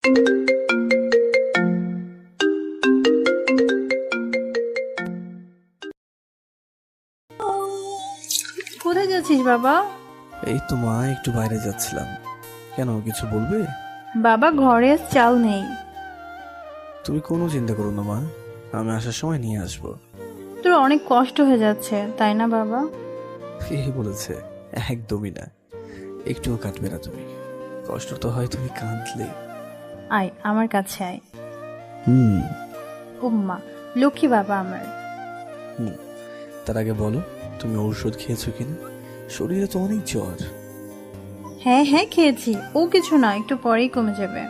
কোথায় যাচ্ছিস বাবা? এই তো মা, একটু বাইরে যাচ্ছিলাম। কেন, কিছু বলবে? বাবা ঘরে চাল নেই। তুমি কোনো চিন্তা করো না মা, আমি আসার সময় নিয়ে আসবো। তোর অনেক কষ্ট হয়ে যাচ্ছে তাই না বাবা? কে বলেছে? একদমই না, একটুও কাটবে না তুমি। কষ্ট তো হয় তুমি কাঁদলে। আয় আমার কাছে আয়। হুম। উম্মা, লক্ষ্মী বাবা আমার। হুম, তার আগে বলো, তুমি ঔষধ খেয়েছো কিনা? শরীরে তো অনেক জ্বর। হ্যাঁ হ্যাঁ খেয়েছি, ও কিছু না, একটু পরেই কমে যাবে।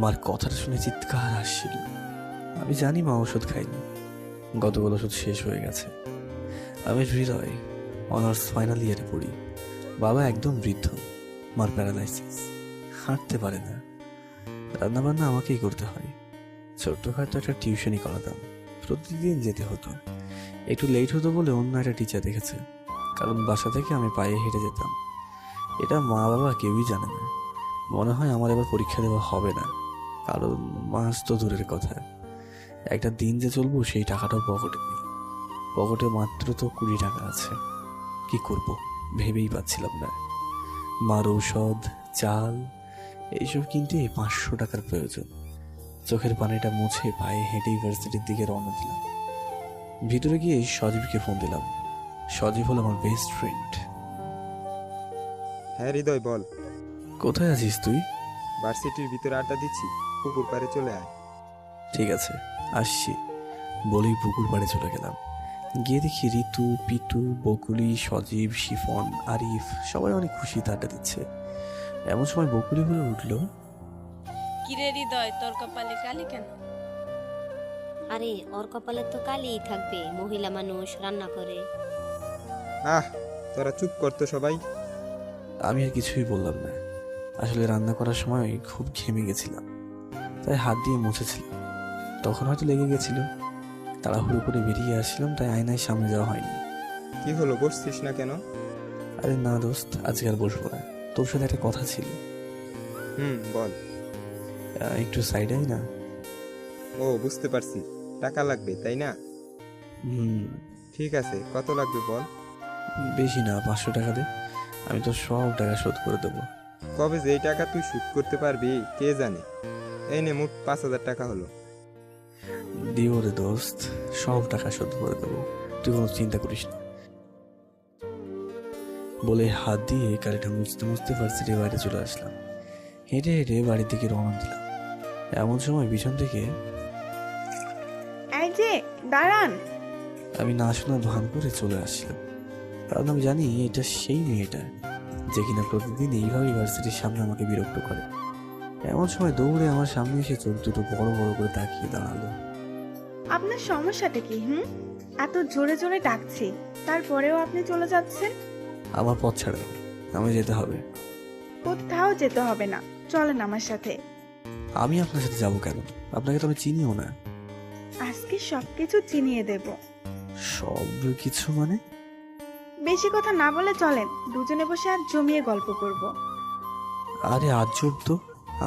মার কথাটা শুনে চিৎকার আসছিল। আমি জানি মা ওষুধ খাইনি, গতকাল ওষুধ শেষ হয়ে গেছে। আমি হৃদয়, অনার্স ফাইনাল ইয়ারে পড়ি। বাবা একদম বৃদ্ধ, মার প্যারালাইসিস, হাঁটতে পারে না। রান্নাবান্না আমাকেই করতে হয়। ছোট্টখাটো একটা টিউশনই করাতাম, প্রতিদিন যেতে হতো। একটু লেট হতো বলে অন্য একটা টিচার দেখেছে, কারণ বাসা থেকে আমি পায়ে হেঁটে যেতাম। এটা মা বাবা কেউই জানে না। মনে হয় আমার এবার পরীক্ষা দেওয়া হবে না, কারণ মাস তো দূরের কথা। একটা দিন যে চলবো সেই টাকাটাও পকেটে নেই। পকেটে মাত্র তো 20 টাকা আছে। কি করব ভেবেই পাচ্ছিলাম না। মার ঔষধ, চাল এইসব কিনতে 500 টাকার প্রয়োজন। চোখের পানিটা মুছে পায়ে হেঁটে ইউনিভার্সিটির দিকে রওনা দিলাম। ভিতরে গিয়ে সজীবকে ফোন দিলাম। সজীব হলো আমার বেস্ট ফ্রেন্ড। হ্যাঁ হৃদয় বল। কোথায় আছিস তুই? ভার্সিটির ভিতরে আড্ডা দিচ্ছি, পুকুর পাড়ে চলে আয়। ঠিক আছে, আসছি বলেই পুকুর পাড়ে চলে গেলাম। গিয়ে দেখি ঋতু, পিটু, বকুলি, সজীব, শিফন, আরিফ সবাই অনেক খুশিতে আড্ডা দিচ্ছে। এমন সময় বকুলি বলে উঠলো, কিরে হৃদয়, তোর কপালে কালি কেন? আরে ওর কপালে তো কালিই থাকবে, মহিলা মানুষ রান্না করে। আহ, তোরা চুপ করতো সবাই। আমি আর কিছুই বললাম না। আসলে রান্না করার সময় খুব ঘেমে গেছিলাম, তাই হাত দিয়ে মুছেছিলাম। তখন হয়তো লেগে গেছিল। তাড়াহুড়ো করে বেরিয়ে আসছিলাম, তাই আয়নায় সামনে যাওয়া হয়নি। কি হলো, বসছিস না কেন? আরে না দোস্ত, আজকে আর বসবো না। তোর সাথে একটা কথা ছিল। বল। একটু সাইডে আয় না। ও বুঝতে পারছি, টাকা লাগবে তাই না? হুম। ঠিক আছে, কত লাগবে বল। বেশি না, 500 টাকা দে, আমি তো সব টাকা শোধ করে দেবো। কবে যে এই টাকা তুই শোধ করতে পারবি কে জানে। এই নে, মোট 5,000 টাকা হলো। দিও রে দোস্ত, সব টাকা শোধ করে দেবো, তুই কোনো চিন্তা করিস না। বলে হাত দিয়ে গাড়িটা মুছতে মুছতে ভার্সিটির বাইরে চলে আসলাম। হেঁটে হেঁটে বাড়ির দিকে রওনা দিলাম। এমন সময় পিছন থেকে এই যে দাঁড়ান। আমি না শোনার ভান করে চলে আসছিলাম, কারণ আমি জানি এটা সেই মেয়েটা যে কিনা প্রতিদিন এইভাবে ইউনিভার্সিটির সামনে আমাকে বিরক্ত করে। এমন সময় দৌড়ে আমার সামনে এসে চোখ দুটো বড় বড় করে তাকিয়ে দাঁড়ালো। আপনার সমস্যাটা কি? এত জোরে জোরে ডাকছি, তারপরেও আপনি চলে যাচ্ছেন। আমার পথ ছাড়া, আমি যেতে হবে। কোথাও যেতে হবে না, চলেন আমার সাথে। আমি আপনার সাথে যাবো কেন? আপনাকে তো আমি চিনিও না। আজকে সবকিছু চিনিয়ে দেব। সব কিছু মানে? বেশি কথা না বলে চলেন, দুজনে বসে আর জমিয়ে গল্প করব। আরে আজব তো,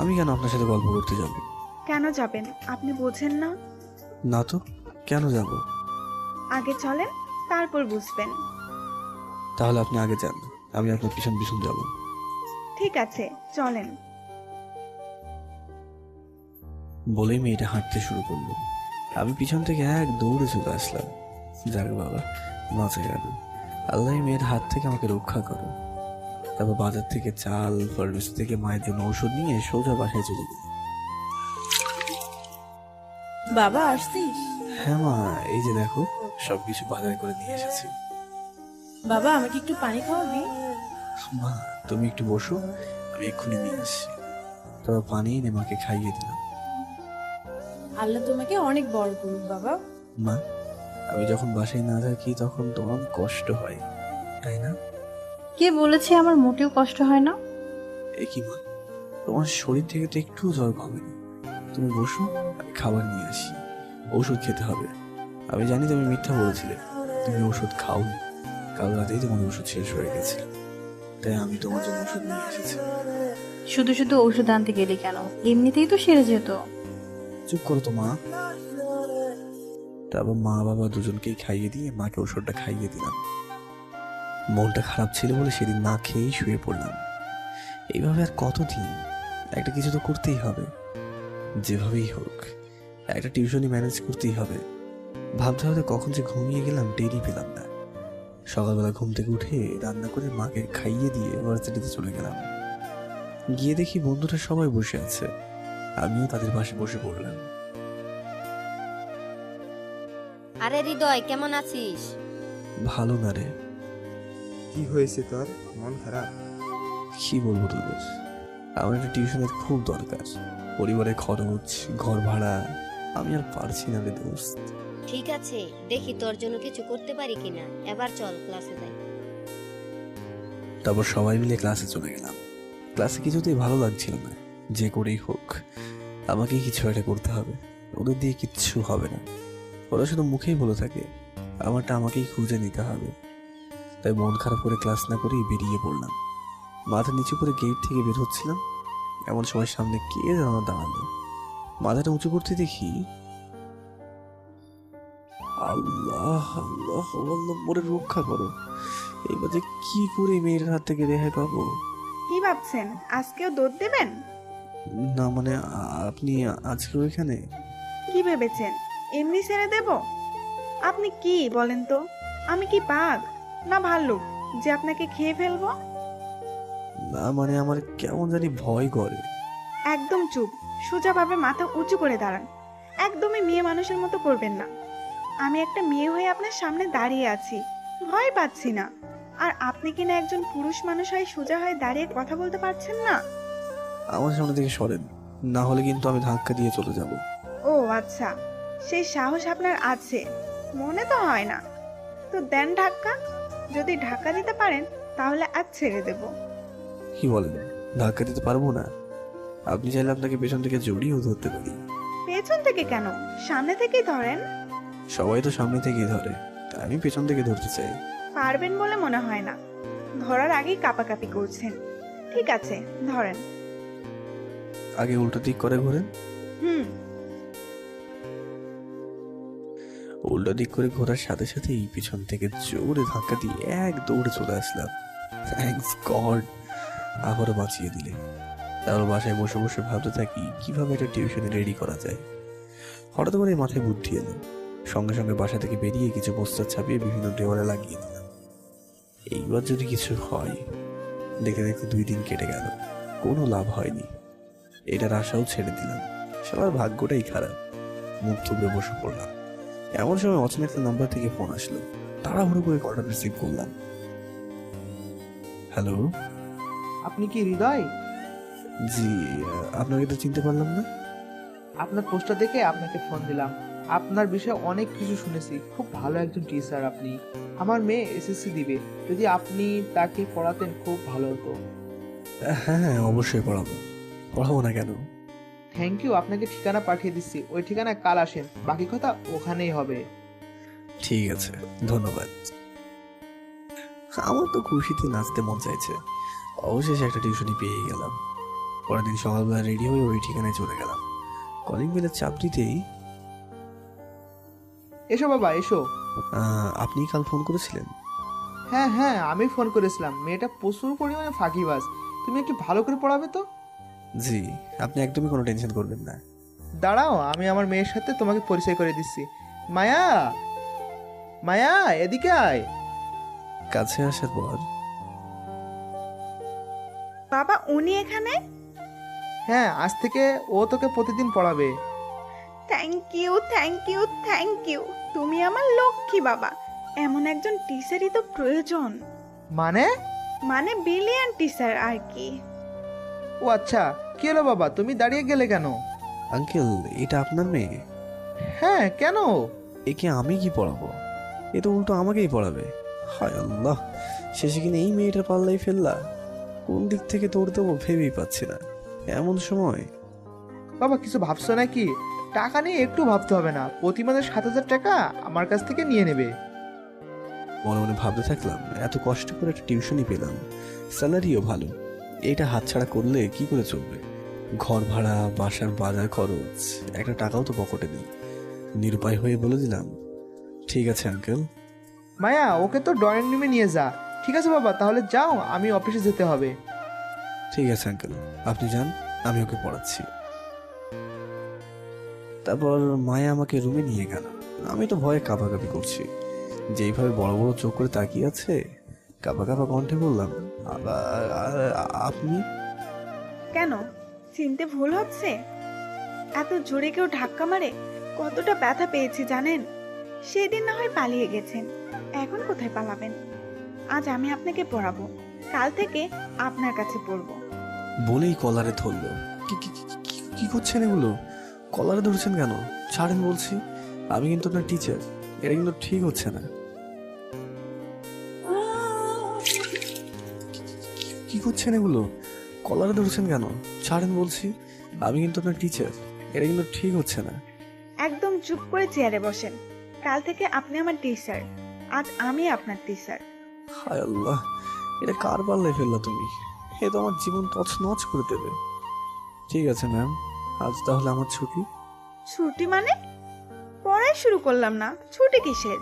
আমি কেন আপনার সাথে গল্প করতে যাব? কেন যাবেন আপনি বোঝেন না? না তো, কেন যাব? আগে চলেন, তারপর বুঝবেন। তাহলে আপনি আগে যান, আমি আপনার পিছন পিছন যাব। ঠিক আছে চলেন। বলেই মেয়েটা হাঁটতে শুরু করলো। আমি পিছন থেকে এক দৌড়ে চলে আসলাম। যাক বাবা, বাঁচা গেল। আল্লাহ মেয়ের হাত থেকে আমাকে রক্ষা করো। তারপর বাজার থেকে চাল, ফার্মেসি থেকে মায়ের জন্য ওষুধ নিয়ে সোজা বাসায় চলে গেল। বাবা আসছিস? হ্যাঁ মা, এই যে দেখো সবকিছু বাজার করে নিয়ে এসেছি। বাবা আমাকে একটু পানি খাওয়াবি? মা তুমি একটু বসো, আমি এক্ষুনি নিয়ে আসছি। তারপর পানি এনে মাকে খাইয়ে দিলাম। আল্লাহ তোমাকে অনেক বড় করুক বাবা। মা, আমি যখন বাসায় না থাকি তখন তোমার কষ্ট হয় তাই না? কে বলেছে আমার মোটেও কষ্ট হয় না? এ কি মা, তোমার শরীর থেকে তো একটু জ্বর কমেনি। তুমি বসো, আমি খাবার নিয়ে আসি। ওষুধ খেতে হবে। আমি জানি তুমি মিথ্যা বলেছিলে, তুমি ওষুধ খাওনি। কাল রাতেই তোমার ওষুধ শেষ হয়ে গেছিল, তাই আমি তোমার জন্য ওষুধ নিয়ে এসেছি। শুধু শুধু ওষুধ আনতে গেলি কেন? এমনিতেই তো সেরে যেত। চুপ করো তো মা। তারপর মা বাবা দুজনকেই খাইয়ে দিয়ে মাকে ওষুধটা খাইয়ে দিলাম। মনটা খারাপ ছিল বলে সেদিন না খেয়েই শুয়ে পড়লাম। এইভাবে আর কতদিন? একটা কিছু তো করতেই হবে, যেভাবেই হোক একটা টিউশনি ম্যানেজ করতেই হবে। ভাবতে ভাবতে কখন যে ঘুমিয়ে গেলাম টেরই পেলাম না। সকালবেলা ঘুম থেকে উঠে রান্না করে মাকে খাইয়ে দিয়ে ভার্সিটিতে চলে গেলাম। গিয়ে দেখি বন্ধুরা সবাই বসে আছে, আমিও তাদের পাশে বসে পড়লাম। আরে হৃদয়, কেমন আছিস? ভালো না রে। কি হয়েছে তোর? মন খারাপ? কি বলবো তোদের, আমার একটা টিউশনের খুব দরকার। পরিবারের খরচ, ঘর ভাড়া, আমি আর পারছি না রে দোস্ত। ঠিক আছে, দেখি তোর জন্য কিছু করতে পারি কিনা। এবার চল ক্লাসে যাই। তারপর সবাই মিলে ক্লাসে চলে গেলাম। ক্লাসে কিছুতেই ভালো লাগছিল না। যে করেই হোক আমাকেই কিছু একটা করতে হবে, ওদের দিয়ে কিচ্ছু হবে না। ওরা শুধু মুখেই বলে থাকে, আমারটা আমাকেই খুঁজে নিতে হবে। তাই মন খারাপ করে ক্লাস না করেই বেরিয়ে পড়লাম। মাথা নিচু করে গেট থেকে বের হচ্ছিলাম, এমন সময় সামনে কে যেন দাঁড়ালো। মাথাটা উঁচু করতে দেখি, আল্লাহ আল্লাহ আল্লাহ, মোরে রক্ষা করো। এইবার যে কি করে মেয়ের হাত থেকে রেহাই পাবো? কি ভাবছেন আজকেও দৌড় দেবেন? না মানে আপনি আজকেও এখানে? কি ভেবেছেন এমনি ছেড়ে দেব? আপনি কি বলেন তো, আমি কি বাঘ না ভাল্লুক যে আপনাকে খেয়ে ফেলবো? না মানে আমার কেমন জানি ভয় করে। একদম চুপ, সোজাভাবে মাথা উঁচু করে দাঁড়ান। একদমই মেয়ে মানুষের মতো করবেন না। আমি একটা মেয়ে হয়ে আপনার সামনে দাঁড়িয়ে আছি, ভয় পাচ্ছি না। আর আপনি কিনা একজন পুরুষ মানুষ হয়ে সোজা হয়ে দাঁড়িয়ে কথা বলতে পারছেন না? আমার সামনে থেকে সরেন, না হলে কিন্তু আমি ধাক্কা দিয়ে চলে যাব। ও আচ্ছা, সেই সাহস আপনার আছে মনে তো হয় না। তো দেন ধাক্কা। যদি ধাক্কা দিতে পারেন তাহলে আজ ছেড়ে দেব। কি বলেন, ধাক্কা দিতে পারবো না? আপনি চাইলে আপনাকে পেছন থেকে জড়িয়েও ধরতে পারি। পেছন থেকে কেন, সামনে থেকেই ধরেন। সবাই তো সামনে থেকেই ধরে, তাই আমি পেছন থেকে ধরতে চাই। পারবেন বলে মনে হয় না, ধরার আগেই কাঁপাকাঁপি করছেন। ঠিক আছে ধরেন। আগে উল্টো দিক করে ঘোরেন। হুম। উল্টো দিক করে ঘোরার সাথে সাথেই পিছন থেকে জোরে ধাক্কা দিয়ে এক দৌড়ে চলে আসলাম। থ্যাঙ্কস গড, আবারও বাঁচিয়ে দিলে। তারপর বাসায় বসে বসে ভাবতে থাকি কিভাবে একটা টিউশনে রেডি করা যায়। হঠাৎ করে মাথায় বুদ্ধি এলো, সঙ্গে সঙ্গে বাসা থেকে বেরিয়ে কিছু পোস্টার ছাপিয়ে বিভিন্ন দেওয়ালে লাগিয়ে দিলাম। এইবার যদি কিছু হয়। দেখতে দেখতে 2 দিন কেটে গেল, কোনো লাভ হয়নি। এটার আশাও ছেড়ে দিলাম। সবার ভাগ্যটাই খারাপ। মুখ থুবড়ে বসে পড়লাম। এমন সময় অচেনা একটা নাম্বার থেকে ফোন আসলো। তাড়াহুড়ো করে কলটা রিসিভ করলাম। হ্যালো। আপনি কি হৃদয়? জি, আপনাকে তো চিনতে পারলাম না। আপনার পোস্টার দেখে আপনাকে ফোন দিলাম। আপনার বিষয়ে অনেক কিছু শুনেছি, খুব ভালো একজন টিচার আপনি। আমার মেয়ে এসএসসি দিবে, যদি আপনি তাকে পড়াতেন খুব ভালো হতো। হ্যাঁ হ্যাঁ, অবশ্যই পড়াবো। পড়াবো না কেন? থ্যাংক ইউ, আপনাকে ঠিকানা পাঠিয়ে দিচ্ছি, ওই ঠিকানায় কাল আসেন, বাকি কথা ওখানেই হবে। ঠিক আছে, ধন্যবাদ। আমার তো খুশিতে নাচতে মন চাইছে। অবশেষে একটা টিউশনি পেয়ে গেলাম। পরের দিন সকালবেলা রেডি হয়ে ওই ঠিকানায় চলে গেলাম। কলিং বেলের চাপ দিতেই, এসো বাবা এসো। আপনি কাল ফোন করেছিলেন? হ্যাঁ হ্যাঁ, আমি ফোন করেছিলাম। মেয়েটা প্রচুর পরিমাণে ফাঁকিবাজ, তুমি একটু ভালো করে পড়াবে তো? জি, আপনি একদমই কোনো টেনশন করবেন না। দাঁড়াও, আমি আমার মেয়ের সাথে তোমাকে পরিচয় করে দিচ্ছি। মায়া, মায়া এদিকে আয়। কাছে আসার পর, বাবা উনি এখানে? হ্যাঁ, আজ থেকে ও তোকে প্রতিদিন পড়াবে। Thank you thank you thank you, তুমি আমার লক্ষ্মী বাবা। এমন একজন টিচারই তো প্রয়োজন। মানে? মানে ব্রিলিয়ান্ট টিচার আর কি। ও আচ্ছা, কি হলো বাবা, তুমি দাঁড়িয়ে গেলে কেন? আঙ্কেল এটা আপনার মেয়ে? হ্যাঁ, কেন? একে আমি কি পড়াবো? এ তো উল্টো আমাকেই পড়াবে। হায় আল্লাহ, শেষে কিনা এই মেয়েটার পাল্লাই ফেললা। কোন দিক থেকে তোর দেবো ভেবেই পাচ্ছি না এমন সময়। বাবা কিছু ভাবছো নাকি? টাকা নিয়ে একটু ভাবতে হবে না, প্রতি মাসে 7,000 টাকা আমার কাছ থেকে নিয়ে নেবে। মনে মনে ভাবতে থাকলাম, এত কষ্ট করে একটা টিউশনই পেলাম, স্যালারিও ভালো, এইটা হাতছাড়া করলে কি করে চলবে? ঘর ভাড়া, বাসার বাজার খরচ, একটা টাকাও তো পকেটে নেই। নিরুপায় হয়ে বলে দিলাম, ঠিক আছে আঙ্কেল। মায়া, ওকে তো ড্রয়িং রুমে নিয়ে যা। ঠিক আছে বাবা, তাহলে যাও, আমি অফিসে যেতে হবে। ঠিক আছে আঙ্কেল, আপনি যান, আমি ওকে পড়াচ্ছি। তারপর মায়া আমাকে রুমে নিয়ে গেল। আমি তো ভয়ে কাঁপাকাঁপি করছি। যেইভাবে বড় বড় চোখ করে তাকিয়ে আছে, কাঁপা কাঁপা কণ্ঠে বললাম, আপনি? কেন, চিনতে ভুল হচ্ছে? এত জোরে কেউ ধাক্কা মারে কতটা ব্যথা পেয়েছি জানেন? সেদিন না হয় পালিয়ে গেছেন, এখন কোথায় পালাবেন? আজ আমি আপনাকে পড়াবো, কাল থেকে আপনার কাছে পড়বো। বলেই কলারে ধরলো। কি করছেন এগুলো? কলারে ধরছেন কেন? ছাড়েন বলছি, আমি কিন্তু আপনার টিচার। এটা কিন্তু ঠিক হচ্ছে না। কি করছেন এগুলো? কলারে ধরছেন কেন? ছাড়েন বলছি, আমি কিন্তু আপনার টিচার। এটা কিন্তু ঠিক হচ্ছে না। একদম চুপ করে চেয়ারে বসেন, কাল থেকে আপনি আমার টিচার, আজ আমি আপনার টিচার। হায় আল্লাহ, এটা কার পাল্লায় ফেললা তুমি? এ তো আমার জীবন তছনছ করে দেবে। ঠিক আছে ম্যাম, আজ তাহলে আমার ছুটি। ছুটি মানে? পড়াই শুরু করলাম না, ছুটি কিসের?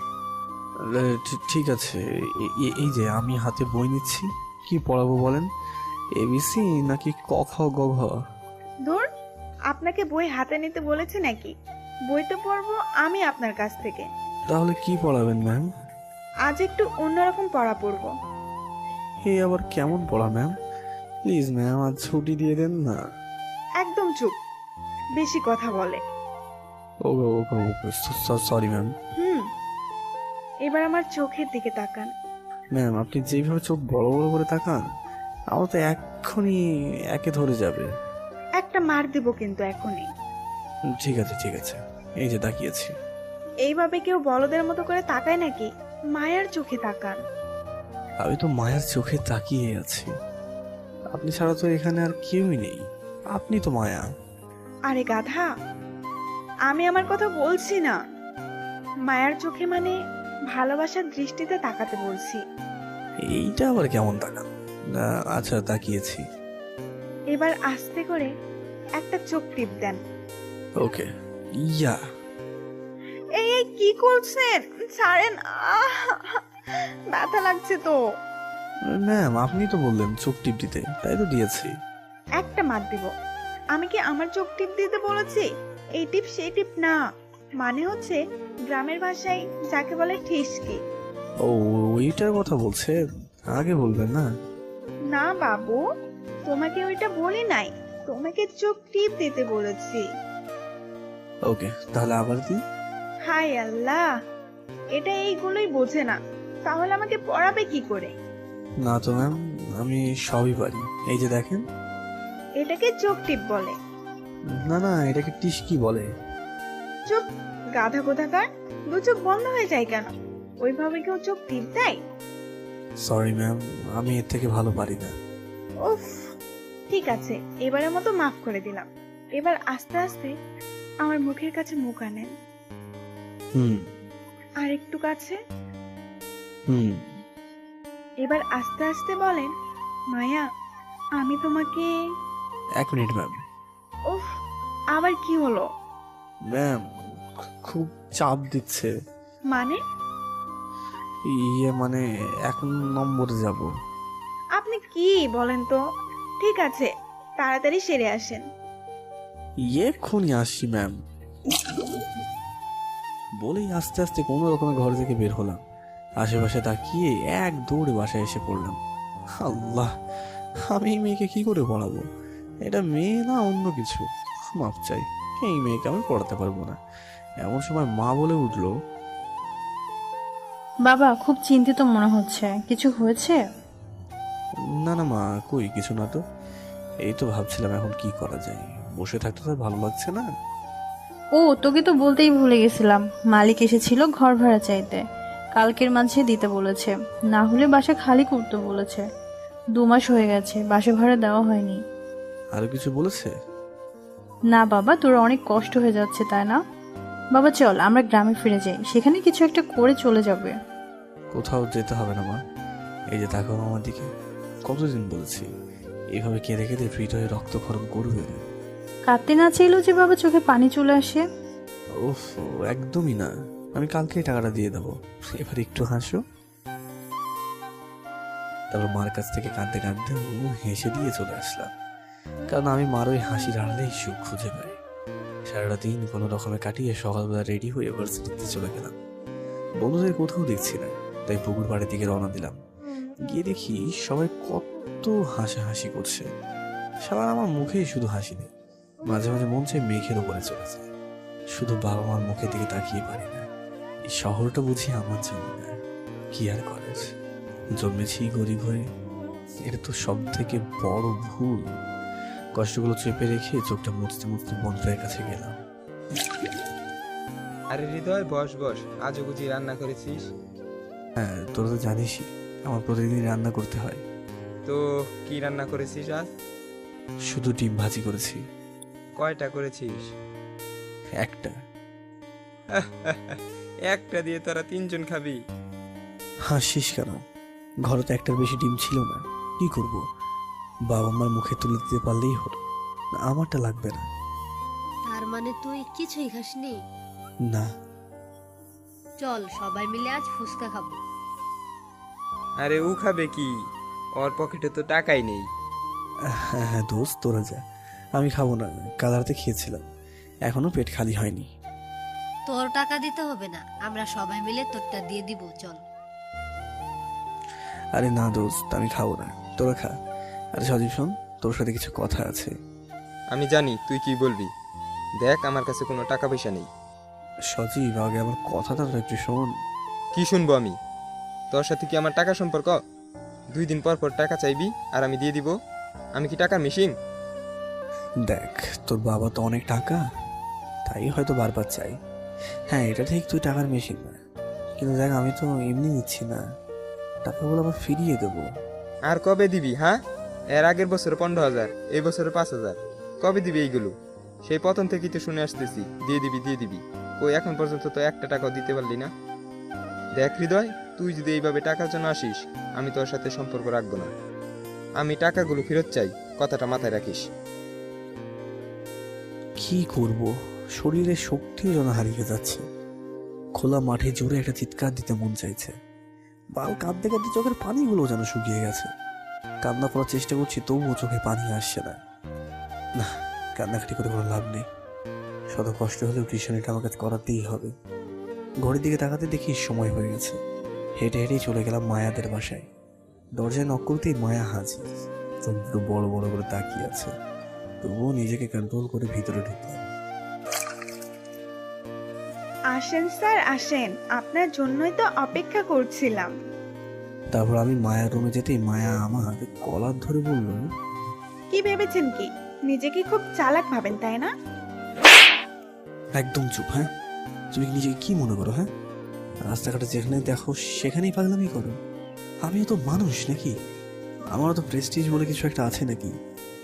ঠিক আছে, এই যে আমি হাতে বই নিচ্ছি। কি পড়াবো বলেন? এবিসি নাকি ক খ গ ঘ? ধুর, আপনাকে বই হাতে নিতে বলেছে নাকি? বই তো পড়বো আমি আপনার কাছ থেকে। তাহলে কি পড়াবেন ম্যাম? আজ একটু অন্যরকম পড়া পড়বো। হে আবার কেমন পড়া ম্যাম? প্লিজ ম্যাম, আজ ছুটি দিয়ে দেন না। একদম চুপ, বেশি কথা বলে। Sorry ma'am. এবার আমার চোখের দিকে তাকান। ম্যাম, আপনি যেভাবে চোখ বড় বড় করে তাকান, আমার তো এক্ষুনি একে ধরে যাবে। একটা মার দিব কিন্তু এখনই। ঠিক আছে ঠিক আছে, এই যে তাকিয়েছি। এইভাবে কেউ বলদের মতো করে তাকায় নাকি? মায়ার চোখে তাকান। আমি তো মায়ার চোখে তাকিয়ে আছি। আপনি ছাড়া তো এখানে আর কেউই নেই। আপনি তো মায়া। আরে গাধা, আমি আমার কথা বলছি না। মায়ার চোখে মানে ভালোবাসার দৃষ্টিতে তাকাতে বলছি। এইটা আবার কেমন তাকান? না, আচ্ছা তাকিয়েছি। এবার আস্তে করে একটা চোখ টিপ দেন। ওকে, ইয়া। এই এই, কি করছেন? ছাড়েন, ব্যথা লাগছে তো। ম্যাম, আপনি তো বললেন চোখ টিপ দিতে, তাই তো দিয়েছি। একটা মার দিব। আমি কি আমার চোখ টিপ দিতে বলেছি? এই টিপ সেই টিপ না, মানে হচ্ছে গ্রামের ভাষায় যাকে বলে ঠিসকি। ও, ওইটার কথা বলছে, আগে বলবেন না? না বাবু, তোমাকে ওইটা বলি নাই, তোমাকে চোখ টিপ দিতে বলেছি। ওকে, তাহলে আবার দিই। হাই আল্লাহ, এটা এইগুলোই বোঝে না, তাহলে আমাকে পড়াবে কি করে? না তো ম্যাম, আমি সবই পারি। এই যে দেখেন। এটাকে চোখ টিপ বলে। না না, এটাকে টিসকি বলে। চুপ, গাধা কোথাকার। দু চোখ বন্ধ হয়ে যায় কেন? ওইভাবে কেউ চোখ টিপ দেয়? সরি ম্যাম, আমি এর থেকে ভালো পারি না। উফ, ঠিক আছে, এবারের মতো মাফ করে দিলাম। এবার আস্তে আস্তে আমার মুখের কাছে মুখ আনেন। হুম আর একটু কাছে। হুম। এবার আস্তে আস্তে বলেন, মায়া, আমি তোমাকে। 1 মিনিট ম্যাম। উফ, আবার কি হলো? ম্যাম, খুব চাপ দিচ্ছে। মানে? ইয়ে মানে 1 নম্বরে যাব। আপনি কি বলেন তো? ঠিক আছে, তাড়াতাড়ি সেরে আসেন। এক্ষুনি আসছি ম্যাম। বলেই আস্তে আস্তে কোনো রকমে ঘর থেকে বের হলাম। আশেপাশে তাকিয়ে এক দৌড়ে বাসায় এসে পড়লাম। আল্লাহ, আমি এই মেয়েকে কি করে পড়াবো? এটা মেয়ে না অন্য কিছু? মাপ চাই, এই মেয়েকে আমি পড়াতে পারবো না। এমন সময় মা বলে উঠলো, বাবা, খুব চিন্তিত মনে হচ্ছে, কিছু হয়েছে? না না মা, কই কিছু না তো। এই তো ভাবছিলাম এখন কি করা যায়, বসে থাকতে তো আর ভালো লাগছে না। ও, তোকে তো বলতেই ভুলে গেছিলাম, মালিক এসেছিল ঘর ভাড়া চাইতে, কালকের মাঝে দিতে বলেছে, না হলে বাসা খালি করতে বলেছে। 2 মাস হয়ে গেছে, বাসা ভাড়া দেওয়া হয়নি। আরো কিছু বলেছে? না বাবা, তোর অনেক কষ্ট হয়ে যাচ্ছে তাই না? বাবা চল, আমরা গ্রামে ফিরে যাই, সেখানে কিছু একটা করে চলে যাবে। কোথাও যেতে হবে না মা, এই যে তাকাও আমার দিকে। কতদিন বলেছি এভাবে কেঁদে কেঁদে হৃদয়ে রক্তক্ষরণ করবে? কাঁদতে না চাইলেও যেভাবে চোখে পানি চলে আসে। ওফ, একদমই না। আমি কালকেই টাকাটা দিয়ে দেবো, এবার একটু হাসো। তারপর মার কাছ থেকে কাঁদতে কাঁদতে হেসে দিয়ে চলে আসলাম, কারণ আমি মার ওই হাসির আড়ালেই সুখ খুঁজে পাই। সারাটা দিন কোনো রকমে কাটিয়ে সকালবেলা রেডি হয়ে ভার্সিটিতে চলে গেলাম। বন্ধুদের কোথাও দেখছি না, তাই পুকুর পাড়ের দিকে রওনা দিলাম। গিয়ে দেখি সবাই কত হাসাহাসি করছে। সবার আমার মুখেই শুধু হাসি নেই, মাঝে মাঝে মন চাই মেঘের উপরে চলে যায়। শুধু বাবা মার মুখের দিকে তাকিয়ে পারি না। এই শহরটা বুঝি আমার জন্য না, কি আর করার, জন্মেছি গরিব হয়ে। এটা তো সব থেকে বড় ভুল। কষ্টগুলো চেপে রেখে চোখটা মুছতে মুছতে বন্ধুদের কাছে গেলাম। আরে হৃদয়, বস বস, আজও বুঝি রান্না করেছিস? হ্যাঁ, তোরা তো জানিসই আমার প্রতিদিন রান্না করতে হয়। তো কি রান্না করেছিস আজ? শুধু ডিম ভাজি করেছি। কয়টা করেছিস? একটা। একটা দিয়ে তোরা 3 জন খাবি? হাসিস কেন? ঘরে তো একটার বেশি ডিম ছিল না, কি করব? বাবা মার মুখে তুলে দিতে পারলেই হলো, আমারটা লাগবে না। তার মানে তুই কিছুই খাসনি? না। চল সবাই মিলে আজ ফুচকা খাবো। আরে ও খাবে কি? ওর পকেটে তো টাকাই নেই। হ্যাঁ হ্যাঁ দোস্ত, তোরা যা, আমি খাবো না। কাল রাতে খেয়েছিলাম, এখনো পেট খালি হয়নি। তোর টাকা দিতে হবে না, আমরা সবাই মিলে তোরটা দিয়ে দিব, চল। আরে না দোস্ত, আমি খাবো না, তোরা খা। আরে সজীব শোন, তোর সাথে কিছু কথা আছে। আমি জানি তুই কি বলবি। দেখ, আমার কাছে কোনো টাকা পয়সা নেই। সজীব, আগে আমার কথাটা তো একটু শোন। কি শুনবো আমি? তোর সাথে কি আমার টাকা সম্পর্ক? 2 দিন পর পর টাকা চাইবি আর আমি দিয়ে দিব? আমি কি টাকার মেশিন? দেখ, তোর বাবা তো অনেক টাকা, তাই হয়তো বারবার চাই। হ্যাঁ, এটা ঠিক, তুই টাকার মেশিন না, কিন্তু দেখ আমি তো এমনি নিচ্ছি না, টাকাগুলো আবার ফিরিয়ে দেবো। আর কবে দিবি? হ্যাঁ, এর আগের বছরে 15,000, এই বছরে 5,000। কবে দিবি এইগুলো? সেই প্রথম থেকেই তো শুনে আসতেছি দিয়ে দিবি দিয়ে দিবি। কই এখন পর্যন্ত তো একটা টাকাও দিতে পারলি না। দেখ হৃদয়, তুই যদি এইভাবে টাকার জন্য আসিস, আমি তোর সাথে সম্পর্ক রাখবো না। আমি টাকাগুলো ফেরত চাই, কথাটা মাথায় রাখিস। কি করব, শরীরের শক্তিও যেন হারিয়ে যাচ্ছে। খোলা মাঠে জোরে একটা চিৎকার দিতে মন চাইছে, বাল কাঁদতে কাঁদতে চোখের পানিগুলো যেন শুকিয়ে গেছে। কান্না করার চেষ্টা করছি, তবুও চোখে পানি আসছে না। না, কান্নাকাটি করে কোনো লাভ নেই। শত কষ্ট হলেও টিউশনিটা আমার কাছে করাতেই হবে। ঘড়ির দিকে তাকাতে দেখি সময় হয়ে গেছে। হেঁটে হেঁটেই চলে গেলাম মায়াদের বাসায়। দরজায় নক করতেই মায়া হাজির, চোখগুলো বড় বড় করে তাকিয়ে আছে। তবুও নিজেকে কন্ট্রোল করে ভিতরে ঢুকলাম। আসেন স্যার, আসেন, আপনার জন্যই তো অপেক্ষা করছিলাম। তারপর আমি মায়ার রুমে যেতেই মায়া আমার কলার ধরে বলল, কি ভেবেছেন কি নিজেকে খুব চালাক ভাবেন, তাই না? একদম চুপ। হ্যাঁ, তুমি নিজেকে কি মনে করো? হ্যাঁ, রাস্তাঘাটে যেখানে দেখো সেখানেই পাগলামি করো। আমিও তো মানুষ নাকি? আমারও তো প্রেস্টিজ বলে কিছু একটা আছে নাকি?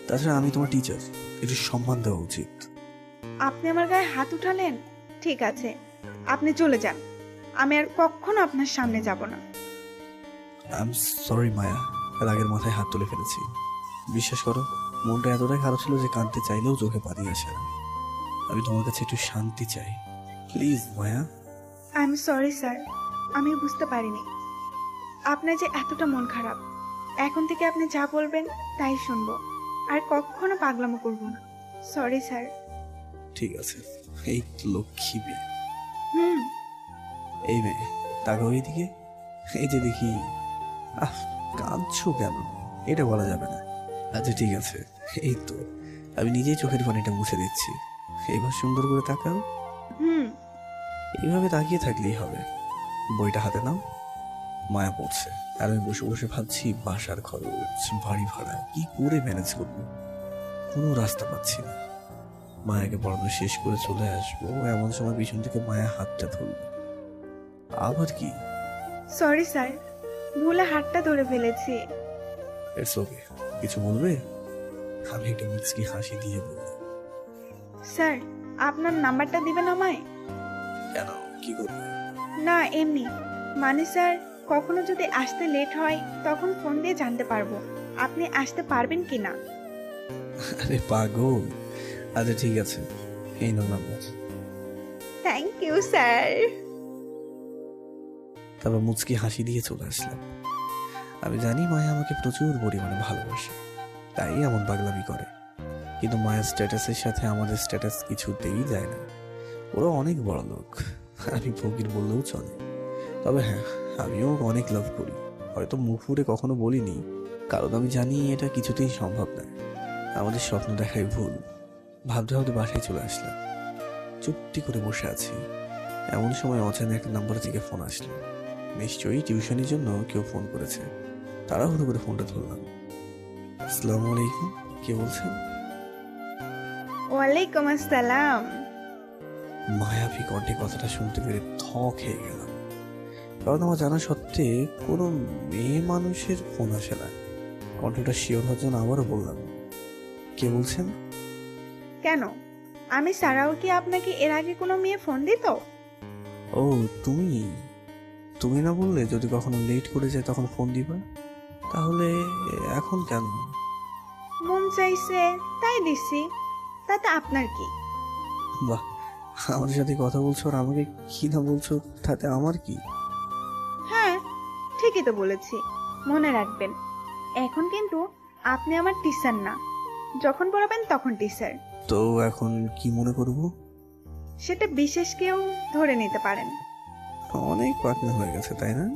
তাছাড়া আমি তোমার টিচার, একটু সম্মান দেওয়া উচিত। আপনি আমার গায়ে হাত উঠালেন, ঠিক আছে, আপনি চলে যান, আমি আর কখনো আপনার সামনে যাব না। আই এম সরি মায়া, রাগের মাথায় হাত তুলে ফেলেছি। বিশ্বাস করো, মনটা এতটাই খারাপ ছিল যে কাঁদতে চাইলেও চোখে পানি আসে না। আমি তোমার কাছে একটু শান্তি চাই, please Maya. I am sorry sir, আমি বুঝতে পারিনি আপনার যে এতটা মন খারাপ। এখন থেকে আপনি যা বলবেন তাই শুনবো, আর কখনো পাগলামো করবো না। Sorry sir. ঠিক আছে, এই তো লক্ষ্মী মেয়ে। হুম। এই মেয়ে, তাকাও এইদিকে। এই যে দেখি। আহ, কাঁদছো কেন? এটা বলা যাবে না। আচ্ছা ঠিক আছে, এই তো আমি নিজেই চোখের পানিটা মুছে দিচ্ছি। এবার সুন্দর করে তাকাও। হুম। এইভাবে তাকিয়ে থাকলেই হবে। বইটা হাতে নাও। মায়া পড়ছে, আর আমি বসে বসে ভাবছি বাসার খরচ, বাড়ি ভাড়া কি করে ম্যানেজ করবো। কোনো রাস্তা পাচ্ছি না। মায়াকে পড়ানো শেষ করে চলে আসবো, এমন সময় পিছন থেকে মায়া হাতটা ধরলো। আবার কি? সরি স্যার, ভুলে হাতটা ধরে ফেলেছি। ইটস ওকে, কিছু বলবে? আমি একটা মিক্সকি হাসি দিয়ে বললাম। স্যার, আপনার নাম্বারটা দিবেন আমায়? কেন, কি করবে? না, এমনি, মানে স্যার, কখনো যদি আসতে লেট হয় তখন ফোন দিয়ে জানতে পারবো। আপনি আসতে পারবেন কি না? আরে পাগল, আচ্ছা ঠিক আছে, এই নাও নাম্বার। Thank you sir. তারপর মুচকি হাসি দিয়ে চলে আসলাম। আমি জানি মায়া আমাকে প্রচুর পরিমাণে ভালোবাসে, তাই এমন পাগলামি করে। কিন্তু মায়ের স্ট্যাটাসের সাথে আমাদের স্ট্যাটাস কিছুতেই যায় না। ওরা অনেক বড় লোক, আমি ফকির বললেও চলে। তবে হ্যাঁ, আমিও অনেক লাভ করি, হয়তো মুখ ফুটে কখনো বলিনি, কারণ আমি জানি এটা কিছুতেই সম্ভব নয়। আমাদের স্বপ্ন দেখাই ভুল। ভাবতে ভাবতে বাসায় চলে আসলাম। চুপটি করে বসে আছি, এমন সময় অচেনা একটা নাম্বার থেকে ফোন আসলো। নিশ্চয়ই টিউশনের জন্য কেউ ফোন করেছে। তাড়াহুড়ো করে ফোনটা ধরলাম। আসসালামু আলাইকুম, কে বলছেন? ওয়ালাইকুম আসসালাম। মায়াবী কণ্ঠে কথাটা শুনতে পেরে থ খেয়ে গেলাম, কারণ আমার জানা সত্ত্বে কোনো মেয়ে মানুষের ফোন আসে না। কণ্ঠটা শিওর হওয়ার জন্য আবারও বললাম, কে বলছেন? কেন, আমি ছাড়াও কি আপনাকে এর আগে কোনো মেয়ে ফোন দিত? ও তুমি, তুমি না বললে যদি কখনো লেট করে যায় তখন ফোন দিবা, তাহলে এখন কেন? মন চাইছে তাই দিছি, তাতে আপনার কি? বাহ, আমার সাথে কথা বলছো আর আমাকে কি না বলছো তাতে আমার কি? হ্যাঁ, ঠিকই তো বলেছি। মনে রাখবেন, এখন কিন্তু আপনি আমার টিচার না, যখন পড়াবেন তখন টিচার। তো এখন কি মনে করবো? সেটা বিশেষ কেউ ধরে নিতে পারেন। অনেক পাকনা হয়ে গেছে তাই না?